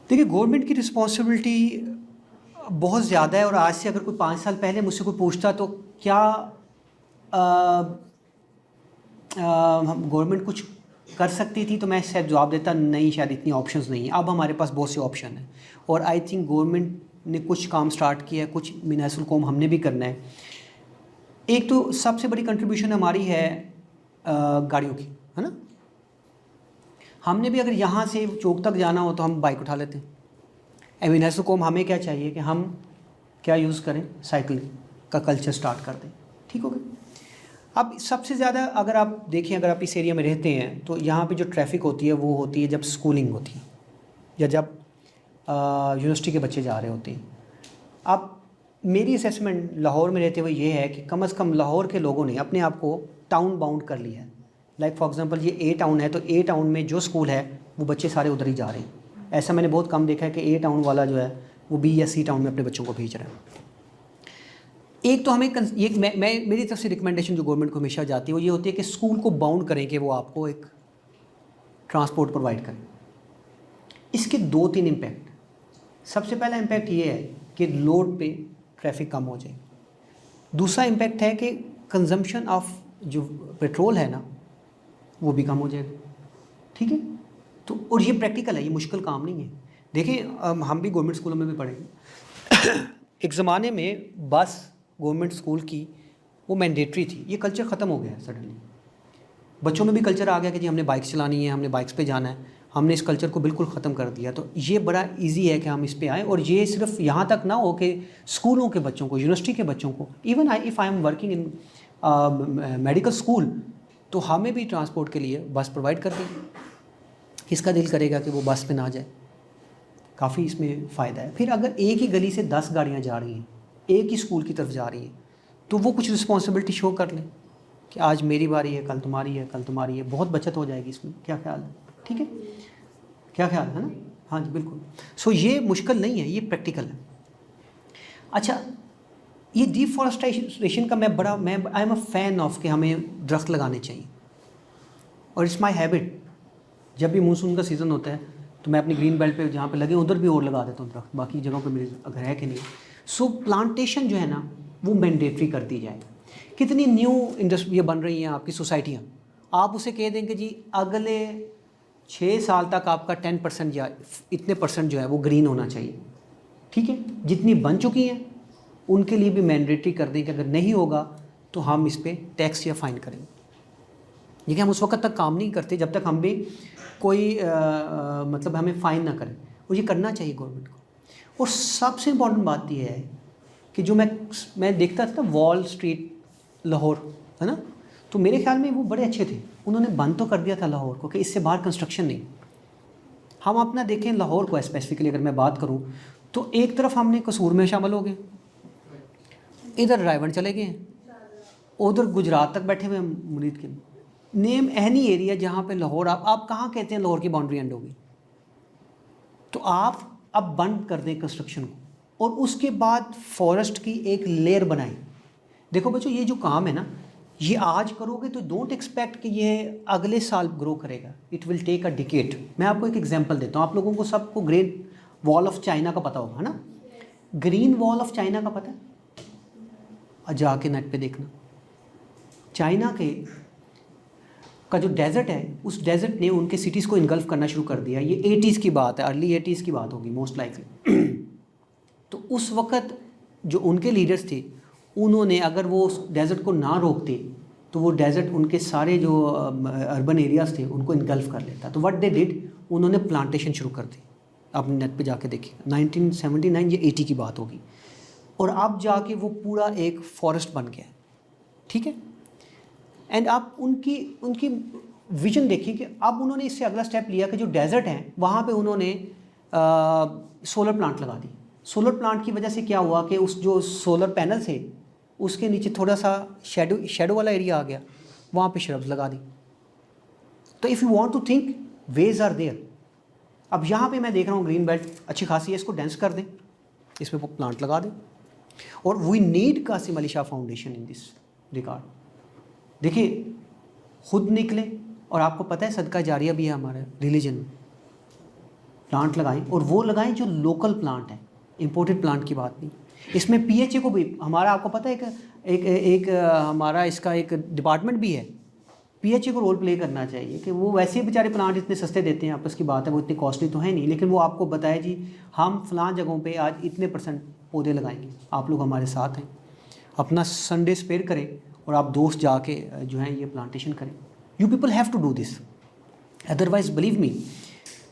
देखिए गवर्नमेंट की रिस्पॉन्सिबिलिटी बहुत ज़्यादा है, और आज से अगर कोई 5 साल पहले मुझसे कोई पूछता तो क्या गवर्नमेंट कुछ कर सकती थी, तो मैं शायद जवाब देता नहीं, शायद इतनी ऑप्शंस नहीं है। अब हमारे पास बहुत से ऑप्शन हैं, और आई थिंक गवर्नमेंट ने कुछ काम स्टार्ट किया है, कुछ मिनासुल कौम हमने भी करना है। एक तो सबसे बड़ी कंट्रीब्यूशन हमारी है गाड़ियों की, है ना। हमने भी अगर यहाँ से चौक तक जाना हो तो हम बाइक उठा लेते हैं। मिनासुल कौम हमें क्या चाहिए कि हम क्या यूज़ करें, साइकिल का कल्चर स्टार्ट कर दें, ठीक हो गया। अब सबसे ज़्यादा अगर आप देखें, अगर आप इस एरिया में रहते हैं तो यहाँ पे जो ट्रैफिक होती है वो होती है जब स्कूलिंग होती है या जब यूनिवर्सिटी के बच्चे जा रहे होते हैं। अब मेरी असेसमेंट लाहौर में रहते हुए ये है कि कम से कम लाहौर के लोगों ने अपने आप को टाउन बाउंड कर लिया है। लाइक फॉर एग्जांपल ये ए टाउन है, तो ए टाउन में जो स्कूल है वो बच्चे सारे उधर ही जा रहे हैं। ऐसा मैंने बहुत कम देखा है कि ए टाउन वाला जो है वो बी या सी टाउन में अपने बच्चों को भेज रहा है। एक तो हमें ये मैं मेरी तरफ से रिकमेंडेशन जो गवर्नमेंट को हमेशा जाती है वो ये होती है कि स्कूल को बाउंड करें कि वो आपको एक ट्रांसपोर्ट प्रोवाइड करें। इसके 2-3 इम्पैक्ट। सबसे पहला इम्पैक्ट ये है कि लोड पे ट्रैफिक कम हो जाए। दूसरा इम्पैक्ट है कि कंजम्पशन ऑफ जो पेट्रोल है ना वो भी कम हो जाएगा, ठीक है। तो और ये प्रैक्टिकल है, ये मुश्किल काम नहीं है। देखिए हम भी गवर्नमेंट स्कूलों में भी पढ़े एक ज़माने में बस गवर्नमेंट स्कूल की वो मैंडेटरी थी, ये कल्चर ख़त्म हो गया है सडनली। बच्चों में भी कल्चर आ गया कि जी हमने बाइक्स चलानी है, हमने बाइक्स पे जाना है। हमने इस कल्चर को बिल्कुल ख़त्म कर दिया। तो ये बड़ा इजी है कि हम इस पे आएँ, और ये सिर्फ यहाँ तक ना हो कि स्कूलों के बच्चों को, यूनिवर्सिटी के बच्चों को, even if I am working in medical school, तो हमें भी ट्रांसपोर्ट के लिए बस प्रोवाइड कर दी। किसका दिल करेगा कि वो बस पे ना जाए? काफ़ी इसमें फ़ायदा है। फिर अगर एक ही गली से 10 गाड़ियाँ जा रही हैं, एक ही स्कूल की तरफ जा रही हैं, तो वो कुछ रिस्पॉन्सिबिलिटी शो कर लें कि आज मेरी बारी है, कल तुम्हारी है, कल तुम्हारी है। बहुत बचत हो जाएगी इसमें। क्या ख्याल है? ठीक है, क्या ख्याल है ना? हाँ जी बिल्कुल। सो ये मुश्किल नहीं है, ये प्रैक्टिकल है। अच्छा, ये डिफॉरेस्टेशन का मैं I am a fan of कि हमें दरख्त लगाने चाहिए, और इट्स माई हैबिट। जब भी मानसून का सीज़न होता है तो मैं अपनी ग्रीन बेल्ट पे जहाँ पे लगे उधर भी और लगा देता हूँ दरख्त। बाकी जगहों पे मेरे अगर है कि नहीं। सो प्लांटेशन जो है ना वो मैंडेटरी कर दी जाए। कितनी न्यू इंडस्ट्री ये बन रही हैं आपकी सोसाइटियाँ, आप उसे कह देंगे जी अगले 6 साल तक आपका 10% या इतने % जो है वो ग्रीन होना चाहिए, ठीक है। जितनी बन चुकी हैं उनके लिए भी मैंडेटरी कर दें कि अगर नहीं होगा तो हम इस पर टैक्स या फ़ाइन करेंगे। देखिए हम उस वक्त तक काम नहीं करते जब तक हम भी कोई मतलब हमें फ़ाइन ना करें, और ये करना चाहिए गवर्नमेंट को। और सबसे इम्पॉर्टेंट बात यह है कि जो मैं देखता था ना वॉल स्ट्रीट लाहौर, है ना, तो मेरे ख्याल में वो बड़े अच्छे थे। उन्होंने बंद तो कर दिया था लाहौर को कि इससे बाहर कंस्ट्रक्शन नहीं। हम अपना देखें लाहौर को स्पेसिफिकली अगर मैं बात करूँ तो एक तरफ हमने कसूर में शामिल हो गए, इधर रायवन चले गए हैं, उधर गुजरात तक बैठे हुए हैं मुरीद के। नेम एनी एरिया जहाँ पे लाहौर, आप कहाँ कहते हैं लाहौर की बाउंड्री एंड होगी? तो आप अब बंद कर दें कंस्ट्रक्शन को, और उसके बाद फॉरेस्ट की एक लेयर बनाएं। देखो बच्चों, ये जो काम है ना, ये आज करोगे तो डोंट एक्सपेक्ट कि ये अगले साल ग्रो करेगा। It will take a decade. मैं आपको एक एग्जांपल देता हूँ। आप लोगों को सबको ग्रेट वॉल ऑफ चाइना का पता होगा ना, ग्रीन वॉल ऑफ चाइना का पता है? जाके नेट पे देखना। चाइना का जो डेजर्ट है, उस डेजर्ट ने उनके सिटीज़ को इनगल्फ करना शुरू कर दिया। ये 80s की बात है, अर्ली 80s की बात होगी मोस्ट लाइकली। तो उस वक़्त जो उनके लीडर्स थे, उन्होंने अगर वो उस डेजर्ट को ना रोकते तो वो डेजर्ट उनके सारे जो अर्बन एरियाज़ थे उनको इनगल्फ कर लेता। तो व्हाट दे डिड, उन्होंने प्लांटेशन शुरू कर दी। आप नेट पे जाके देखिए, 1979 या 80 की बात होगी, और अब जाके वो पूरा एक फॉरेस्ट बन गया, ठीक है। एंड आप उनकी विजन देखिए कि अब उन्होंने इससे अगला स्टेप लिया कि जो डेजर्ट हैं वहाँ पे उन्होंने सोलर प्लांट लगा दी। सोलर प्लांट की वजह से क्या हुआ कि उस जो सोलर पैनल थे उसके नीचे थोड़ा सा शेडो वाला एरिया आ गया, वहाँ पे श्रब्स लगा दी। तो if you want to think, ways are there. अब यहाँ पे मैं देख रहा हूँ ग्रीन बेल्ट अच्छी खासी है, इसको डेंस कर दें, इसमें प्लांट लगा दें। और we need Kasim Ali Shah foundation in this regard. देखिए खुद निकले, और आपको पता है सदका जारिया भी है हमारे रिलीजन में। प्लांट लगाएं, और वो लगाएं जो लोकल प्लांट है। इम्पोर्टेड प्लांट की बात नहीं। इसमें पीएचए को भी हमारा, आपको पता है एक हमारा इसका एक डिपार्टमेंट भी है, पीएचए को रोल प्ले करना चाहिए कि वो वैसे ही बेचारे प्लांट इतने सस्ते देते हैं, आपस की बात है, वो इतने कॉस्टली तो है नहीं, लेकिन वो आपको बताए जी हम फलां जगहों पे आज इतने % पौधे लगाएंगे, आप लोग हमारे साथ हैं, अपना संडे स्पेयर करें और आप दोस्त जाके जो है ये प्लांटेशन करें। You people have to do this, otherwise believe me,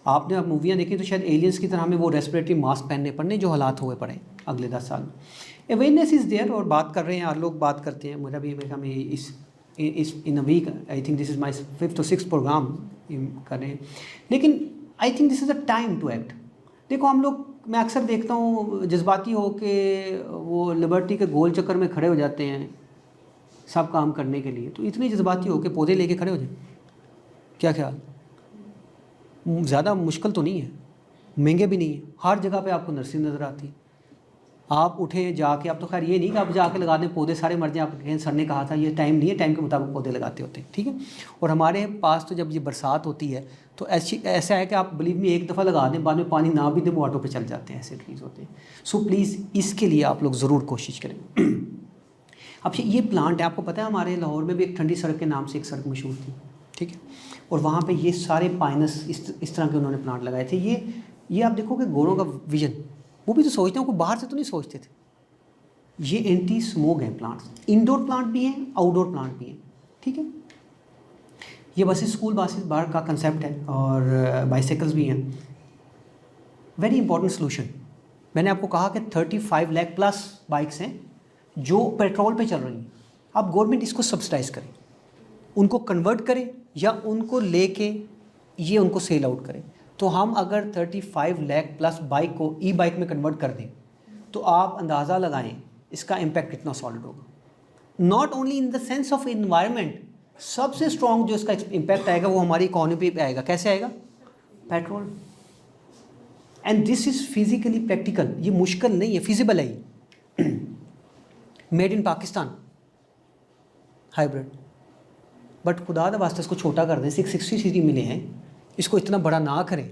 आपने अब मूवियाँ देखी तो शायद एलियंस की तरह हमें वो रेस्पिरेटरी मास्क पहनने पड़ने जो हालात हुए पड़े अगले 10 साल में। अवेयरनेस इज़ देयर और बात कर रहे हैं, और लोग बात करते हैं। मेरा भी हमें इस in a week I think this is my 5th or 6th programme कर रहे हैं, लेकिन I think this is a time to act. देखो हम लोग, मैं अक्सर देखता हूँ जज्बाती हो के वो लिबर्टी के गोल चक्कर में खड़े हो जाते हैं सब काम करने के लिए, तो इतने जज्बाती हो के पौधे लेके खड़े हो जाए, क्या ख्याल? ज़्यादा मुश्किल तो नहीं है, महंगे भी नहीं है, हर जगह पे आपको नर्सरी नज़र आती है। आप उठें जाके, अब तो खैर ये नहीं कि आप जाके लगा दें पौधे सारे मर जाएं, आप कहें सर ने कहा था, ये टाइम नहीं है, टाइम के मुताबिक पौधे लगाते होते हैं, ठीक है। और हमारे पास तो जब ये बरसात होती है तो ऐसा है कि आप बिलीव में एक दफ़ा लगा दें, बाद में पानी ना भी दें वो ऑटो पे चल जाते हैं, ऐसे ट्रीज़ होते हैं। सो प्लीज़ इसके लिए आप लोग ज़रूर कोशिश करें। अब ये प्लांट है, आपको पता है हमारे लाहौर में भी एक ठंडी सड़क के नाम से एक सड़क मशहूर थी, ठीक है, और वहाँ पे ये सारे पाइनस इस तरह के उन्होंने प्लांट लगाए थे। ये आप देखोगे गोरों का विजन, वो भी तो सोचते हैं, कोई बाहर से तो नहीं सोचते थे। ये एंटी स्मोक हैं प्लांट्स, इंडोर प्लांट भी हैं, आउटडोर प्लांट भी हैं, ठीक है। ये बसेस, स्कूल बसेस बाहर का कंसेप्ट है, और बाइसाइकिल्स भी हैं। Very important solution. मैंने आपको कहा कि 35 लाख प्लस बाइक्स हैं जो पेट्रोल पे चल रही हैं। अब गवर्नमेंट इसको सब्सिडाइज करे, उनको कन्वर्ट करे, या उनको लेके ये उनको सेल आउट करे। तो हम अगर 35 लाख प्लस बाइक को ई बाइक में कन्वर्ट कर दें तो आप अंदाज़ा लगाएं इसका इम्पैक्ट कितना सॉलिड होगा। Not only in the sense of environment, सबसे स्ट्रॉन्ग जो इसका इम्पैक्ट आएगा वो हमारी इकोनॉमी पे आएगा। कैसे आएगा? Petrol. And this is physically practical, ये मुश्किल नहीं है, फिजिबल है ये। Made in Pakistan hybrid, but खुदा दा वास्ते इसको छोटा कर दें। 660 सीसी मिले हैं, इसको इतना बड़ा ना करें,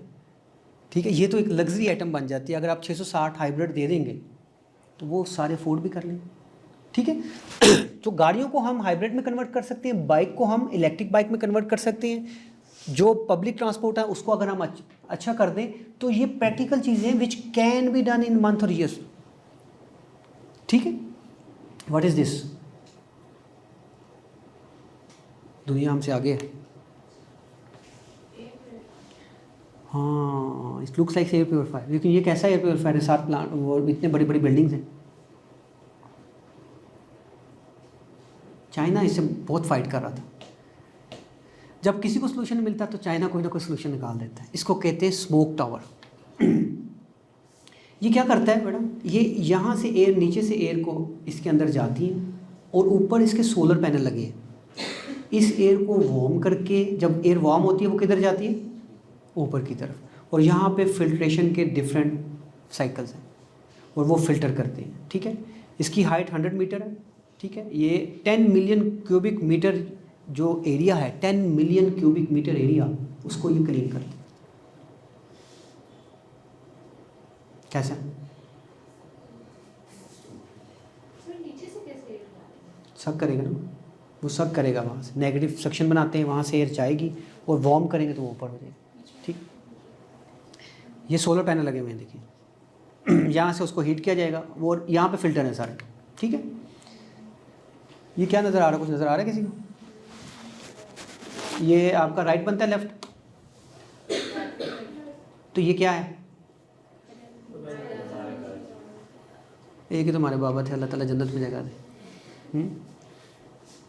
ठीक है। ये तो एक लग्जरी आइटम बन जाती है। अगर आप 660 हाइब्रिड दे देंगे तो वो सारे अफोर्ड भी कर लेंगे, ठीक है। तो गाड़ियों को हम हाइब्रिड में कन्वर्ट कर सकते हैं, बाइक को हम इलेक्ट्रिक बाइक में कन्वर्ट कर सकते हैं, जो पब्लिक ट्रांसपोर्ट है उसको अगर हम अच्छा कर दें तो ये प्रैक्टिकल चीज़ें which can be done in month और ईयर्स, ठीक है। What is this? दुनिया हमसे आगे है। हाँ, it looks like air purifier, लेकिन ये कैसा एयर प्योरीफायर है? 7 प्लांट, वो इतने बड़ी बड़ी बिल्डिंग्स हैं। चाइना इससे बहुत फाइट कर रहा था। जब किसी को सोल्यूशन मिलता है तो चाइना कोई ना कोई सोल्यूशन निकाल देता है। इसको कहते हैं स्मोक टावर। ये क्या करता है मैडम? ये यहाँ से एयर, नीचे से एयर को इसके अंदर जाती है, और ऊपर इसके सोलर पैनल लगे हैं। इस एयर को वार्म करके, जब एयर वार्म होती है वो किधर जाती है? ऊपर की तरफ, और यहाँ पे फिल्ट्रेशन के डिफरेंट साइकिल्स हैं और वो फिल्टर करते हैं, ठीक है। इसकी हाइट 100 मीटर है, ठीक है। ये 10 मिलियन क्यूबिक मीटर जो एरिया है, 10 मिलियन क्यूबिक मीटर एरिया, उसको ये क्लीन करते हैं। कैसा? सक करेगा ना, वो सक करेगा, वहाँ से नेगेटिव सक्शन बनाते हैं, वहाँ से एयर जाएगी और वार्म करेंगे तो वो ऊपर हो जाएगी, ठीक। ये सोलर पैनल लगे हुए हैं, देखिए। यहाँ से उसको हीट किया जाएगा, वो यहाँ पे फिल्टर है सारे, ठीक है। ये क्या नज़र आ रहा है? कुछ नज़र आ रहा है किसी को? ये आपका राइट बनता है, लेफ्ट? तो ये क्या है? एक ही तुम्हारे बाबा थे, अल्लाह ताला जन्नत में जगह दे।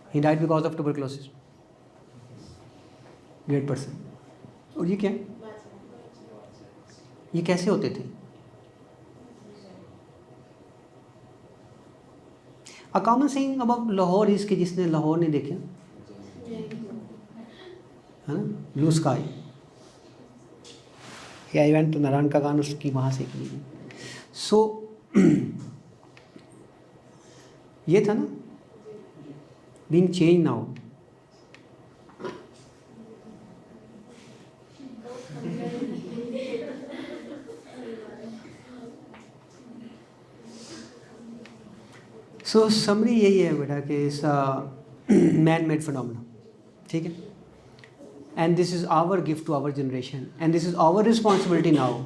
He died because of tuberculosis, great person. और ये क्या है? ये कैसे होते थे? A common saying about Lahore is कि जिसने लाहौर नहीं देखा, है ना, ब्लू स्काई। या इवेंट तो नारायण का गान उसकी वहाँ से की। सो ये था ना, बीइंग चेंज नाउ। सो समरी यही है बेटा कि इस मैन मेड फिनोमेना, ठीक है, and this is our gift to our generation and this is our responsibility now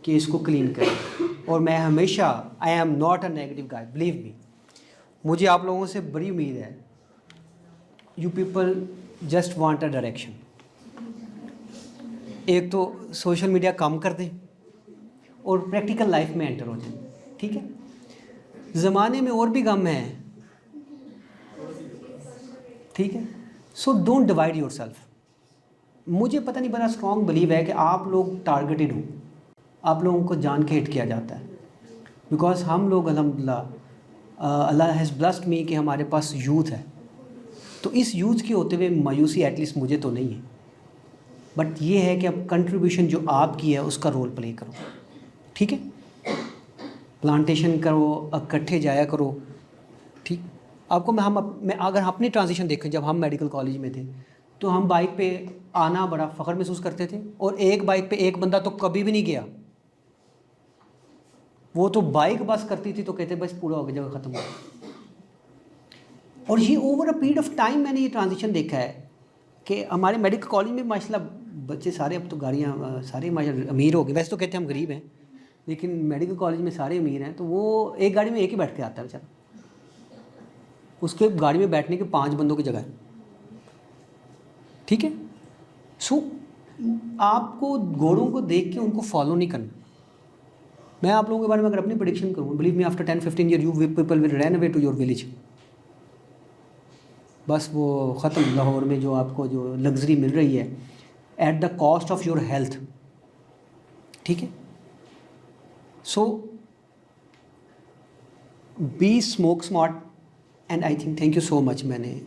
कि इसको क्लीन करें। और मैं हमेशा, I am not a negative guy, believe me, मुझे आप लोगों से बड़ी उम्मीद है। You people just want a direction. एक तो सोशल मीडिया कम कर दें और प्रैक्टिकल लाइफ में एंटर हो जाए, ठीक है। ज़माने में और भी गम है, ठीक है। So don't divide your self. मुझे पता नहीं, बड़ा स्ट्रॉन्ग बिलीव है कि आप लोग टारगेटेड हो, आप लोगों को जान के हिट किया जाता है। बिकॉज हम लोग अल्हम्दुलिल्लाह अल्लाह हैज़ ब्लेस्ड मी कि हमारे पास यूथ है। तो इस यूथ के होते हुए मायूसी एटलीस्ट मुझे तो नहीं है, बट ये है कि अब कंट्रीब्यूशन जो आपकी है उसका रोल प्ले करो, ठीक है। प्लांटेशन करो, इकट्ठे जाया करो, ठीक। आपको मैं अगर अपनी ट्रांजिशन देखें, जब हम मेडिकल कॉलेज में थे तो हम बाइक पे आना बड़ा फ़ख्र महसूस करते थे, और एक बाइक पे एक बंदा तो कभी भी नहीं गया। वो तो बाइक बस करती थी तो कहते बस पूरा हो गया, जगह ख़त्म हो गया। और ये over a period of time मैंने ये ट्रांजिशन देखा है कि हमारे मेडिकल कॉलेज में माशाल्लाह बच्चे सारे, अब तो गाड़ियाँ सारे माशाल्लाह अमीर हो गए। वैसे तो कहते हैं हम गरीब हैं, लेकिन मेडिकल कॉलेज में सारे अमीर हैं। तो वो एक गाड़ी में एक ही बैठ के आता है बेचारा, उसके गाड़ी में बैठने के 5 बंदों की जगह है, ठीक है। सो आपको घोड़ों को देख के उनको फॉलो नहीं करना। मैं आप लोगों के बारे में अगर अपनी प्रेडिक्शन करूँ, believe me, after 10-15 year you people will run away to your village. बस वो ख़त्म। लाहौर में जो आपको जो लग्जरी मिल रही है at the cost of your health, ठीक है। So be smoke smart and I think, thank you so much. मैंने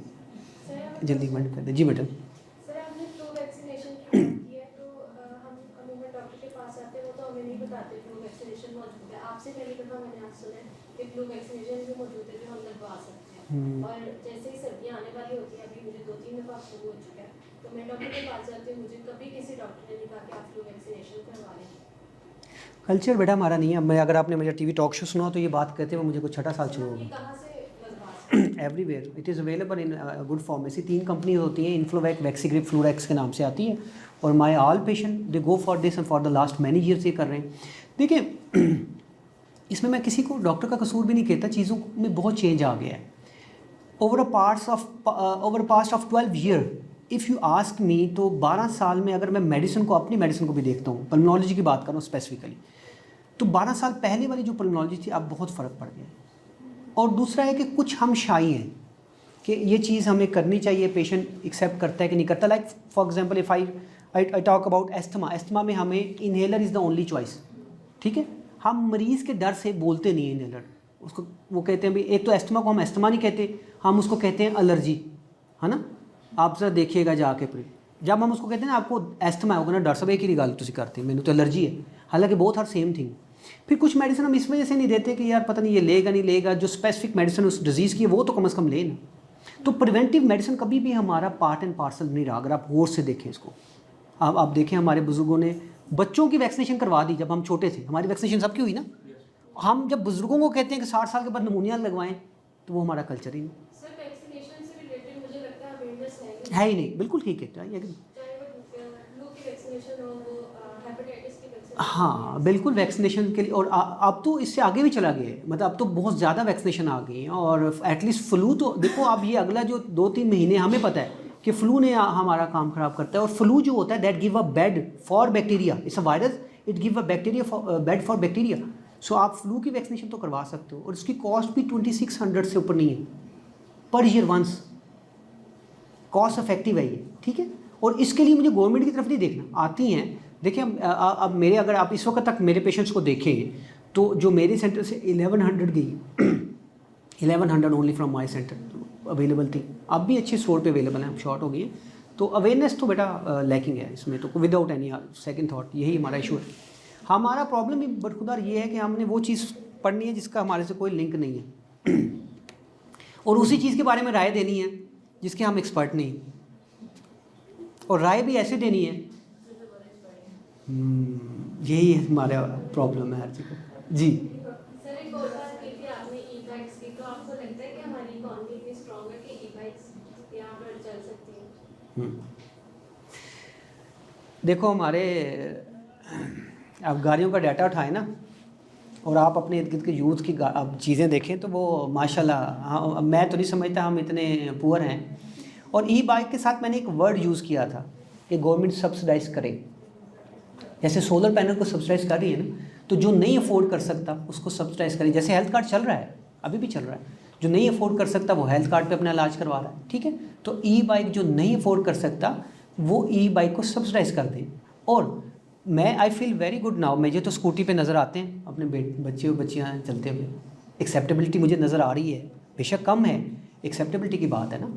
जल्दी बंद कर दिया जी मैडम। सर आपने फ्लू वैक्सीनेशन की है, तो हम अमूमन डॉक्टर के पास आते हैं, वो तो हमें नहीं बताते फ्लू वैक्सीनेशन मौजूद है। आपसे पहली दफ़ा मैंने आज सुना है कि फ्लू वैक्सीनेशन भी मौजूद है जो हम लगवा सकते हैं। और जैसे ही सर्दियाँ आने वाली होती हैं, अभी मुझे 2-3 दफ़ा फ्लू हो चुका है, तो मैं डॉक्टर के पास जाती हूँ, मुझे कभी किसी डॉक्टर ने नहीं कहा कि आप फ्लू वैक्सीनेशन करवा लें। कल्चर बेटा हमारा नहीं है। मैं, अगर आपने मेरा टीवी टॉक शो सुना तो ये बात कहते हुए मुझे कुछ 6 साल शुरू हो गया। कहाँ से लगवा सकते everywhere it is available in good form. ऐसी 3 कंपनी होती हैं, इन्फ्लोवैक, वैक्सीग्रिप, फ्लूरेक्स के नाम से आती है। और my all patient they go for this and for the last many years ये कर रहे हैं। देखिए इसमें मैं किसी को डॉक्टर का कसूर भी नहीं कहता, चीज़ों में बहुत चेंज आ गया है over past of 12 year. If you ask me, तो 12 साल में अगर मैं मेडिसिन को, अपनी मेडिसिन को भी देखता हूँ, पल्मोनोलॉजी की बात करूँ स्पेसिफिकली, तो 12 साल पहले वाली जो पल्मोनोलॉजी थी अब बहुत फ़र्क पड़ गया है। और दूसरा है कि कुछ हम शाई हैं कि ये चीज़ हमें करनी चाहिए, पेशेंट एक्सेप्ट करता है कि नहीं करता। Like for example if I talk about asthma में हमें inhaler is the only choice, ठीक है। हम मरीज़ के डर से बोलते नहीं है इन्हेलर, उसको वो कहते हैं भाई, एक तो एस्थमा को हम एस्थमा नहीं कहते, हम उसको कहते हैं एलर्जी, है ना। आप ज़रा देखिएगा जाके, फिर जब हम उसको कहते हैं ना आपको एस्थमा होगा ना, डॉक्टर साहब एक ही गल तुम करते मैंने तो एलर्जी है, हालांकि बहुत हर सेम थिंग। फिर कुछ मेडिसिन हम इस वजह से नहीं देते कि यार पता नहीं ये लेगा नहीं लेगा, जो स्पेसिफिक मेडिसिन उस डिजीज़ की है वो तो कम से कम ले ना। तो प्रिवेंटिव मेडिसिन कभी भी हमारा पार्ट एंड पार्सल नहीं रहा। अगर आप गौर से देखें इसको, आप देखें हमारे बुज़ुर्गों ने बच्चों की वैक्सीनेशन करवा दी जब हम छोटे थे। हमारी वैक्सीनेशन सबकी हुई ना। हम जब बुज़ुर्गों को कहते हैं कि 60 साल के बाद नमूनिया लगवाएं, तो वो हमारा कल्चर ही नहीं सर वैक्सीनेशन से रिलेटेड मुझे लगता है अवेयरनेस है ही नहीं। बिल्कुल ठीक है, चाहे वो फ्लू की वैक्सीनेशन हो, वो हेपेटाइटिस की वैक्सीनेशन। हाँ बिल्कुल, वैक्सीनेशन के लिए। और अब तो इससे आगे भी चला गया है, मतलब अब तो बहुत ज़्यादा वैक्सीनेशन आ गई हैं। और एटलीस्ट फ्लू तो देखो, अब ये अगला जो 2-3 महीने हमें पता है कि फ्लू ने हमारा काम ख़राब करता है। और फ्लू जो होता है that give a bed for bacteria, it's a virus, it give a bacteria bed for bacteria. So आप फ्लू की वैक्सीनेशन तो करवा सकते हो, और इसकी कॉस्ट भी 2600 से ऊपर नहीं है per year once. Cost effective है ये, ठीक है। और इसके लिए मुझे गवर्नमेंट की तरफ नहीं देखना, आती हैं। देखिए अब मेरे, अगर आप इस वक्त तक मेरे पेशेंट्स को देखें तो जो मेरे सेंटर से 1100 गई 1100 only from my centre available थी। अब भी अच्छी स्टोर पे अवेलेबल हैं, अब शॉर्ट हो गई है। तो अवेयरनेस तो बेटा लैकिंग है इसमें, तो विदाउट एनी सेकंड थॉट यही हमारा इशू है। हमारा प्रॉब्लम ही बरखुदार ये है कि हमने वो चीज़ पढ़नी है जिसका हमारे से कोई लिंक नहीं है और उसी चीज़ के बारे में राय देनी है जिसके हम एक्सपर्ट नहीं, और राय भी ऐसे देनी है। यही हमारा प्रॉब्लम है हर जगह जी। सर एक और बात की थी आपने ई बैग्स की, तो आपको देखो हमारे आप गाड़ियों का डाटा उठाएं ना, और आप अपने इर्द गिर्द के यूथ की आप चीज़ें देखें तो वो माशाल्लाह, हाँ, मैं तो नहीं समझता हम इतने पुअर हैं। और ई बाइक के साथ मैंने एक वर्ड यूज़ किया था कि गवर्नमेंट सब्सिडाइज करे। जैसे सोलर पैनल को सब्सिडाइज कर रही है ना, तो जो नहीं अफोर्ड कर सकता उसको सब्सिडाइज करें। जैसे हेल्थ कार्ड चल रहा है, अभी भी चल रहा है, जो नहीं अफोर्ड कर सकता वो हेल्थ कार्ड पे अपना इलाज करवा रहा है, ठीक है। तो ई बाइक जो नहीं अफोर्ड कर सकता वो ई बाइक को सब्सिडाइज कर दें। और मैं I feel very good now, मुझे तो स्कूटी पे नज़र आते हैं अपने बच्चे और बच्चियाँ चलते हुए, एक्सेप्टेबिलिटी मुझे नज़र आ रही है, बेशक कम है, एक्सेप्टेबिलिटी की बात है ना।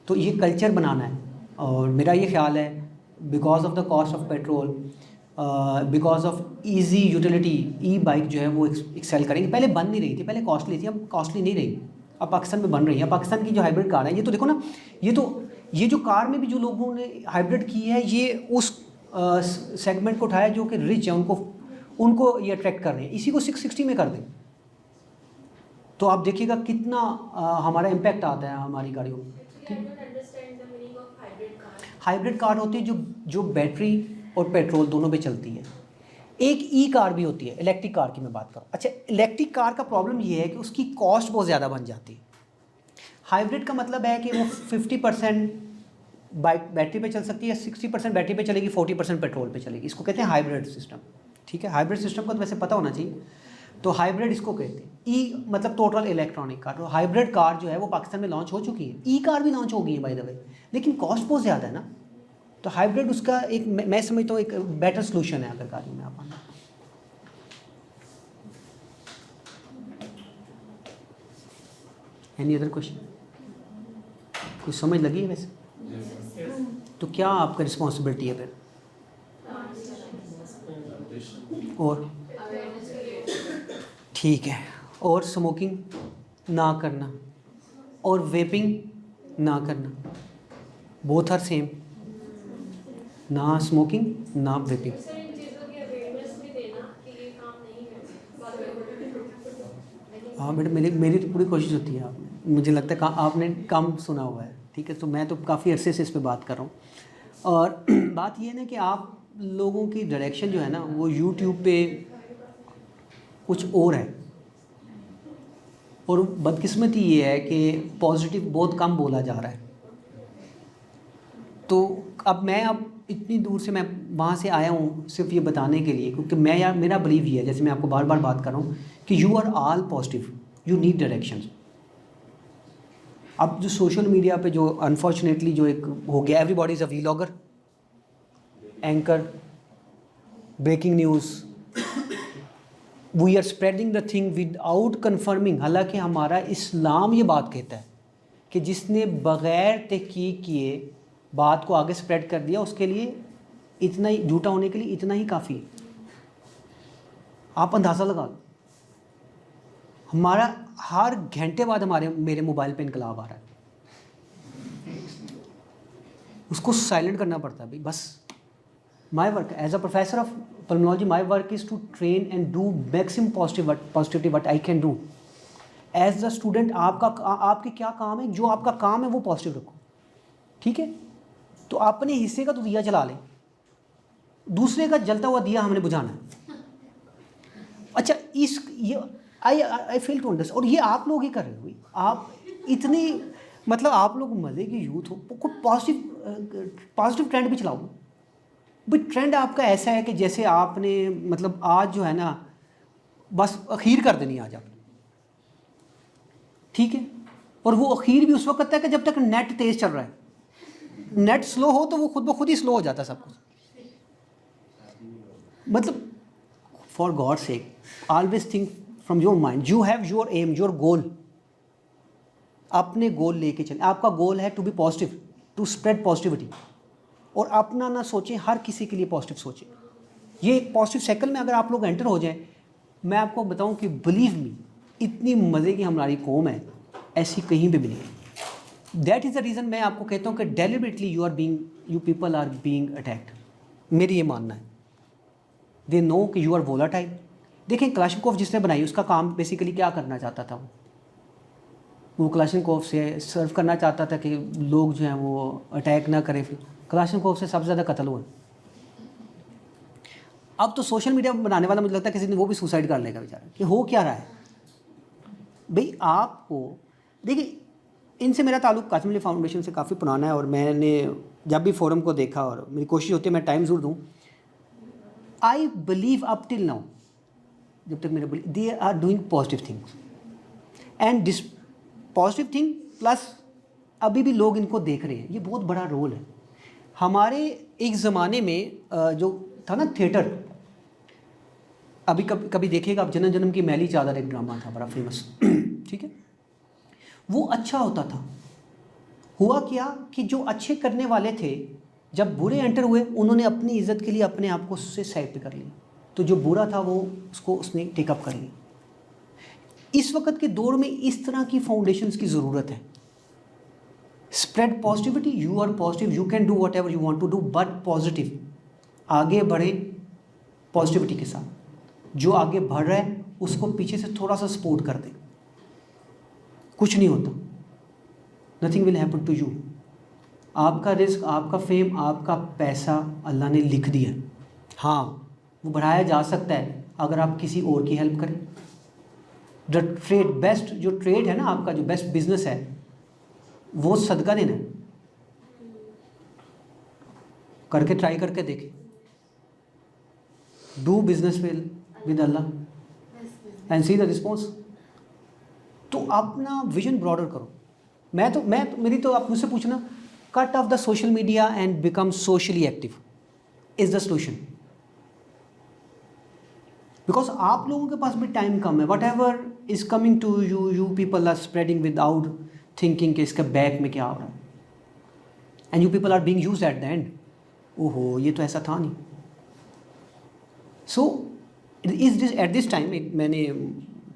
तो ये कल्चर बनाना है, और मेरा ये ख्याल है because of the cost of petrol, because of easy utility, E bike जो है वो एक्सेल करेंगे। पहले बन नहीं रही थी, पहले कॉस्टली थी, अब कॉस्टली नहीं रही, अब पाकिस्तान में बन रही है। पाकिस्तान की जो हाइब्रिड कार है, ये तो देखो ना, ये जो कार में भी जो लोगों ने हाइब्रिड की है, ये उस सेगमेंट को उठाया जो कि रिच है, उनको ये अट्रैक्ट कर रहे हैं। इसी को 660 में कर दें तो आप देखिएगा कितना हमारा इम्पैक्ट आता है हमारी गाड़ियों में। Actually, I don't understand the meaning of hybrid car. Hybrid car होती है जो बैटरी और पेट्रोल दोनों पे चलती है। एक ई कार भी होती है, इलेक्ट्रिक कार की मैं बात करूँ। अच्छा, इलेक्ट्रिक कार का प्रॉब्लम ये है कि उसकी कॉस्ट बहुत ज़्यादा बन जाती है। हाइब्रिड का मतलब है कि वो 50% बैटरी पे चल सकती है, 60% बैटरी पे चलेगी, 40% पेट्रोल पे चलेगी। इसको कहते हैं हाइब्रिड सिस्टम, ठीक है। हाइब्रिड सिस्टम को तो वैसे पता होना चाहिए। तो हाइब्रिड इसको कहते हैं। ई मतलब टोटल इलेक्ट्रॉनिक कार। तो हाइब्रिड कार जो है वो पाकिस्तान में लॉन्च हो चुकी है, ई कार भी लॉन्च हो गई है बाय द वे, लेकिन कॉस्ट बहुत ज़्यादा है ना। तो हाइब्रिड उसका एक, मैं समझता हूँ एक बेटर सोल्यूशन है अगर गाड़ी में आप आना। Any other question? कुछ समझ लगी है वैसे? तो क्या आपका रिस्पॉन्सिबिलिटी है फिर? और ठीक है, और स्मोकिंग ना करना और वेपिंग ना करना, बोथ आर सेम। ना स्मोकिंग ना वेपिंग। सर, इन चीज़ों की अवेयरनेस भी देना कि ये काम नहीं है। हाँ मैडम, मेरी तो पूरी कोशिश होती है। आपने, मुझे लगता है आपने कम सुना हुआ है, ठीक है। तो मैं तो काफ़ी अरसे से इस पे बात कर रहा हूँ। और बात ये है ना कि आप लोगों की डायरेक्शन जो है ना वो यूट्यूब पे कुछ और है, और बदकिस्मती ये है कि पॉजिटिव बहुत कम बोला जा रहा है। तो अब इतनी दूर से मैं वहाँ से आया हूँ सिर्फ ये बताने के लिए, क्योंकि मेरा बिलीव ये है, जैसे मैं आपको बार बार बात कर रहा हूँ कि you are all positive, you need directions. अब जो सोशल मीडिया पे जो अनफॉर्चुनेटली जो एक हो गया, everybody is a vlogger, anchor, breaking news, we are spreading the thing without confirming. हालांकि हमारा इस्लाम ये बात कहता है कि जिसने बग़ैर तहकीक किए बात को आगे स्प्रेड कर दिया, उसके लिए इतना ही, झूठा होने के लिए इतना ही काफ़ी है। आप अंदाज़ा लगा लो, हमारा हर घंटे बाद मेरे मोबाइल पे इनकलाब आ रहा है, उसको साइलेंट करना पड़ता है भाई। बस my work as a professor of pulmonology, my work is to train and do maximum positivity what I can do. As a student आपके क्या काम है, जो आपका काम है वो पॉजिटिव रखो, ठीक है। तो अपने हिस्से का तो दिया जला लें, दूसरे का जलता हुआ दिया हमने बुझाना है। अच्छा, ये आई फेल टू अंडरस्टैंड, और ये आप लोग ही कर रहे हो। आप इतनी, मतलब आप लोग मज़े की यूथ हो, कोई पॉजिटिव ट्रेंड भी चलाओ भाई। ट्रेंड आपका ऐसा है कि जैसे आपने, मतलब आज जो है ना बस अखीर कर देनी आज आपने, ठीक है। और वो अखीर भी उस वक्त करता है कि जब तक नेट तेज़ चल रहा है। नेट स्लो हो तो वो खुद ब खुद ही स्लो हो जाता है सब कुछ। मतलब for God sake always think from your mind, you have your aim, your goal. अपने गोल लेके चलें। आपका गोल है to be positive, to spread positivity, और अपना ना सोचें, हर किसी के लिए पॉजिटिव सोचें। ये एक पॉजिटिव साइकिल में अगर आप लोग एंटर हो जाएं, मैं आपको बताऊं कि बिलीव मी, इतनी मज़े की हमारी कौम है, ऐसी कहीं भी नहीं है। दैट इज़ द रीज़न मैं आपको कहता हूँ कि deliberately you people are being attacked. मेरी ये मानना है। दे नो कि यू आर वोलाटाइल। देखें, क्लाशनकोफ जिसने बनाई उसका काम बेसिकली क्या करना चाहता था, वो क्लाशनकोफ से सर्व करना चाहता था कि लोग जो हैं वो अटैक ना करें। फिर क्लाशनकोफ से सबसे ज़्यादा कत्ल हुए, अब तो सोशल मीडिया बनाने वाला मुझे लगता है किसी दिन वो भी सुसाइड कर लेगा बेचारा, कि हो क्या रहा है भाई। आपको देखिए, इनसे मेरा ताल्लुक़ कासिम अली फाउंडेशन से काफ़ी पुराना है, और मैंने जब भी फोरम को देखा, और मेरी कोशिश होती है मैं टाइम ज़रूर दूँ। I believe up till now, जब तक मेरे they are doing positive things, and this positive thing plus अभी भी लोग इनको देख रहे हैं, ये बहुत बड़ा रोल है। हमारे एक ज़माने में जो था ना थिएटर, अभी कभी देखिएगा आप, जन्म जन्म की मैली चादर एक ड्रामा था बड़ा फेमस ठीक है, वो अच्छा होता था। हुआ क्या कि जो अच्छे करने वाले थे, जब बुरे एंटर हुए, उन्होंने अपनी इज्जत के लिए अपने आप को उससे साइड पे कर लिया, तो जो बुरा था वो उसने टेकअप कर लिया। इस वक्त के दौर में इस तरह की फाउंडेशंस की ज़रूरत है। Spread positivity, you are positive, you can do whatever you want to do, but positive, आगे बढ़े पॉजिटिविटी के साथ। जो आगे बढ़ रहा है उसको पीछे से थोड़ा सा सपोर्ट कर दे, कुछ नहीं होता, nothing will happen to you. आपका रिस्क, आपका फेम, आपका पैसा अल्लाह ने लिख दिया। हाँ, वो बढ़ाया जा सकता है अगर आप किसी और की हेल्प करें। द ट्रेड बेस्ट, जो ट्रेड है ना आपका, जो बेस्ट बिजनेस है, वो सदका देना है। करके ट्राई करके देखें। Do business with Allah and see the response. तो अपना विजन ब्रॉडर करो। मेरी तो आप मुझसे पूछना, cut off the social media and become socially active is the solution. Because आप लोगों के पास भी टाइम कम है। Whatever is coming to you, you people are spreading without thinking कि इसके बैक में क्या हो रहा है, and you people are being used at the end. ओहो, ये तो ऐसा था नहीं। So is this at this time, मैंने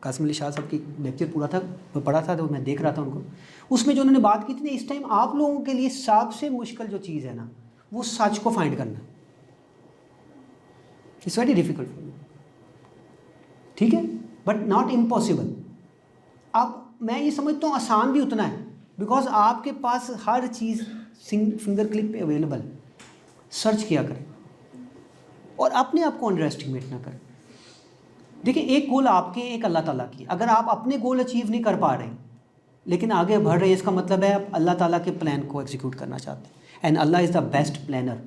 कासिम अली शाह साहब की लेक्चर पूरा था, मैं पढ़ा था, तो मैं देख रहा था उनको, उसमें जो उन्होंने बात की थी ना, इस टाइम आप लोगों के लिए सबसे मुश्किल जो चीज़ है ना, वो सच को फाइंड करना। It's very difficult for me, ठीक है, बट नॉट इम्पॉसिबल। अब मैं ये समझता हूँ आसान भी उतना है, बिकॉज आपके पास हर चीज़ फिंगर क्लिक पे अवेलेबल है। सर्च किया करें और अपने आप को अंडर एस्टिमेट ना करें। देखिए, एक गोल आपके, एक अल्लाह ताला की। अगर आप अपने गोल अचीव नहीं कर पा रहे लेकिन आगे बढ़ रहे हैं, इसका मतलब है आप अल्लाह ताला के प्लान को एग्जीक्यूट करना चाहते हैं। And Allah is the best planner.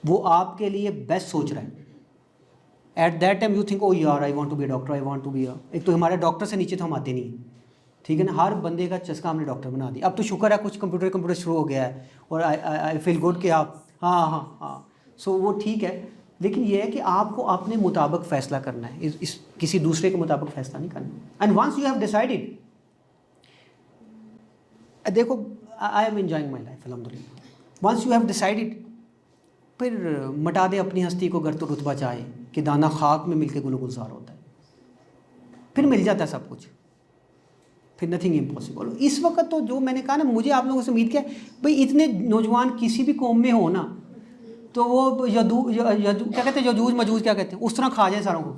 वो आपके लिए बेस्ट सोच रहा है। At that time you think, oh यार, I want to be a doctor, I want to be a, एक तो हमारे डॉक्टर से नीचे तो हम आते नहीं, ठीक है ना। हर बंदे का चस्का हमने डॉक्टर बना दिया। अब तो शुक्र है कुछ कंप्यूटर शुरू हो गया है, और आई फील गुड कि आप हाँ, सो वो ठीक है। लेकिन ये है कि आपको अपने मुताबिक फ़ैसला करना है, इस किसी दूसरे के मुताबिक फ़ैसला नहीं करना। And once you have decided, देखो, I am enjoying my life अल्हम्दुलिल्लाह। वंस यू हैव डिसाइडेड, फिर मटा दे अपनी हस्ती को गर तो रुतबा चाहे, कि दाना खाक में मिलके गुल गुलजार होता है, फिर मिल जाता है सब कुछ, फिर नथिंग इम्पॉसिबल। इस वक्त तो जो मैंने कहा ना, मुझे आप लोगों से उम्मीद किया भाई, इतने नौजवान किसी भी कौम में हो ना, तो वो क्या कहते हैं, यजूज मजूज क्या कहते हैं, उस तरह खा जाए सारों को।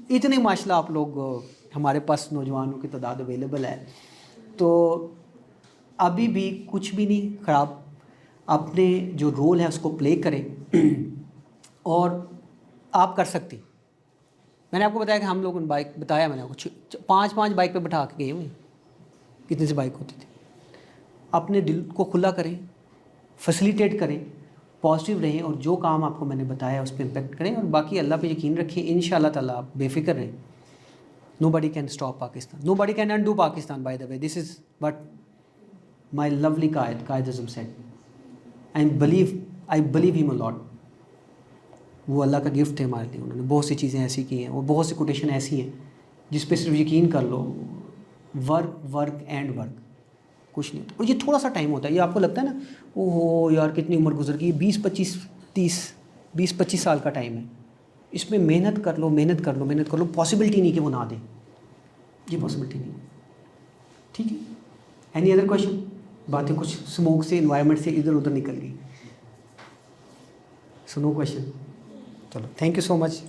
इतने माशाल्लाह आप लोग, हमारे पास नौजवानों की तादाद अवेलेबल है, तो अभी भी कुछ भी नहीं ख़राब। अपने जो रोल है उसको प्ले करें, और आप कर सकती। मैंने आपको बताया कि हम लोग बाइक, बताया मैंने आपको, 5 बाइक पे बैठा के गए हुए, कितनी सी बाइक होती थी। अपने दिल को खुला करें, फैसिलिटेट करें, पॉजिटिव रहें, और जो काम आपको मैंने बताया उस पर इम्पेक्ट करें, और बाकी अल्लाह पे यकीन रखें। इंशाअल्लाह ताला आप बेफिक्र रहें। Nobody can stop Pakistan, nobody can undo Pakistan, bye the way. This is but my lovely Quaid Azam said, I believe him a lot. वो अल्लाह का गिफ्ट है हमारे लिए। उन्होंने बहुत सी चीज़ें ऐसी की हैं, और बहुत सी कोटेशन ऐसी हैं जिस पे सिर्फ यकीन कर लो, वर्क एंड वर्क, कुछ नहीं होता। और ये थोड़ा सा टाइम होता है। ये आपको लगता है ना, ओहो यार कितनी उम्र गुजर गई, 20-25 साल का टाइम है, इसमें मेहनत कर लो। पॉसिबिलिटी नहीं कि वो ना दे, ये पॉसिबिलिटी नहीं, ठीक है। Any other question? बातें कुछ स्मोक से, इन्वायरमेंट से इधर उधर निकल गई, सो नो क्वेश्चन। चलो, थैंक यू सो मच।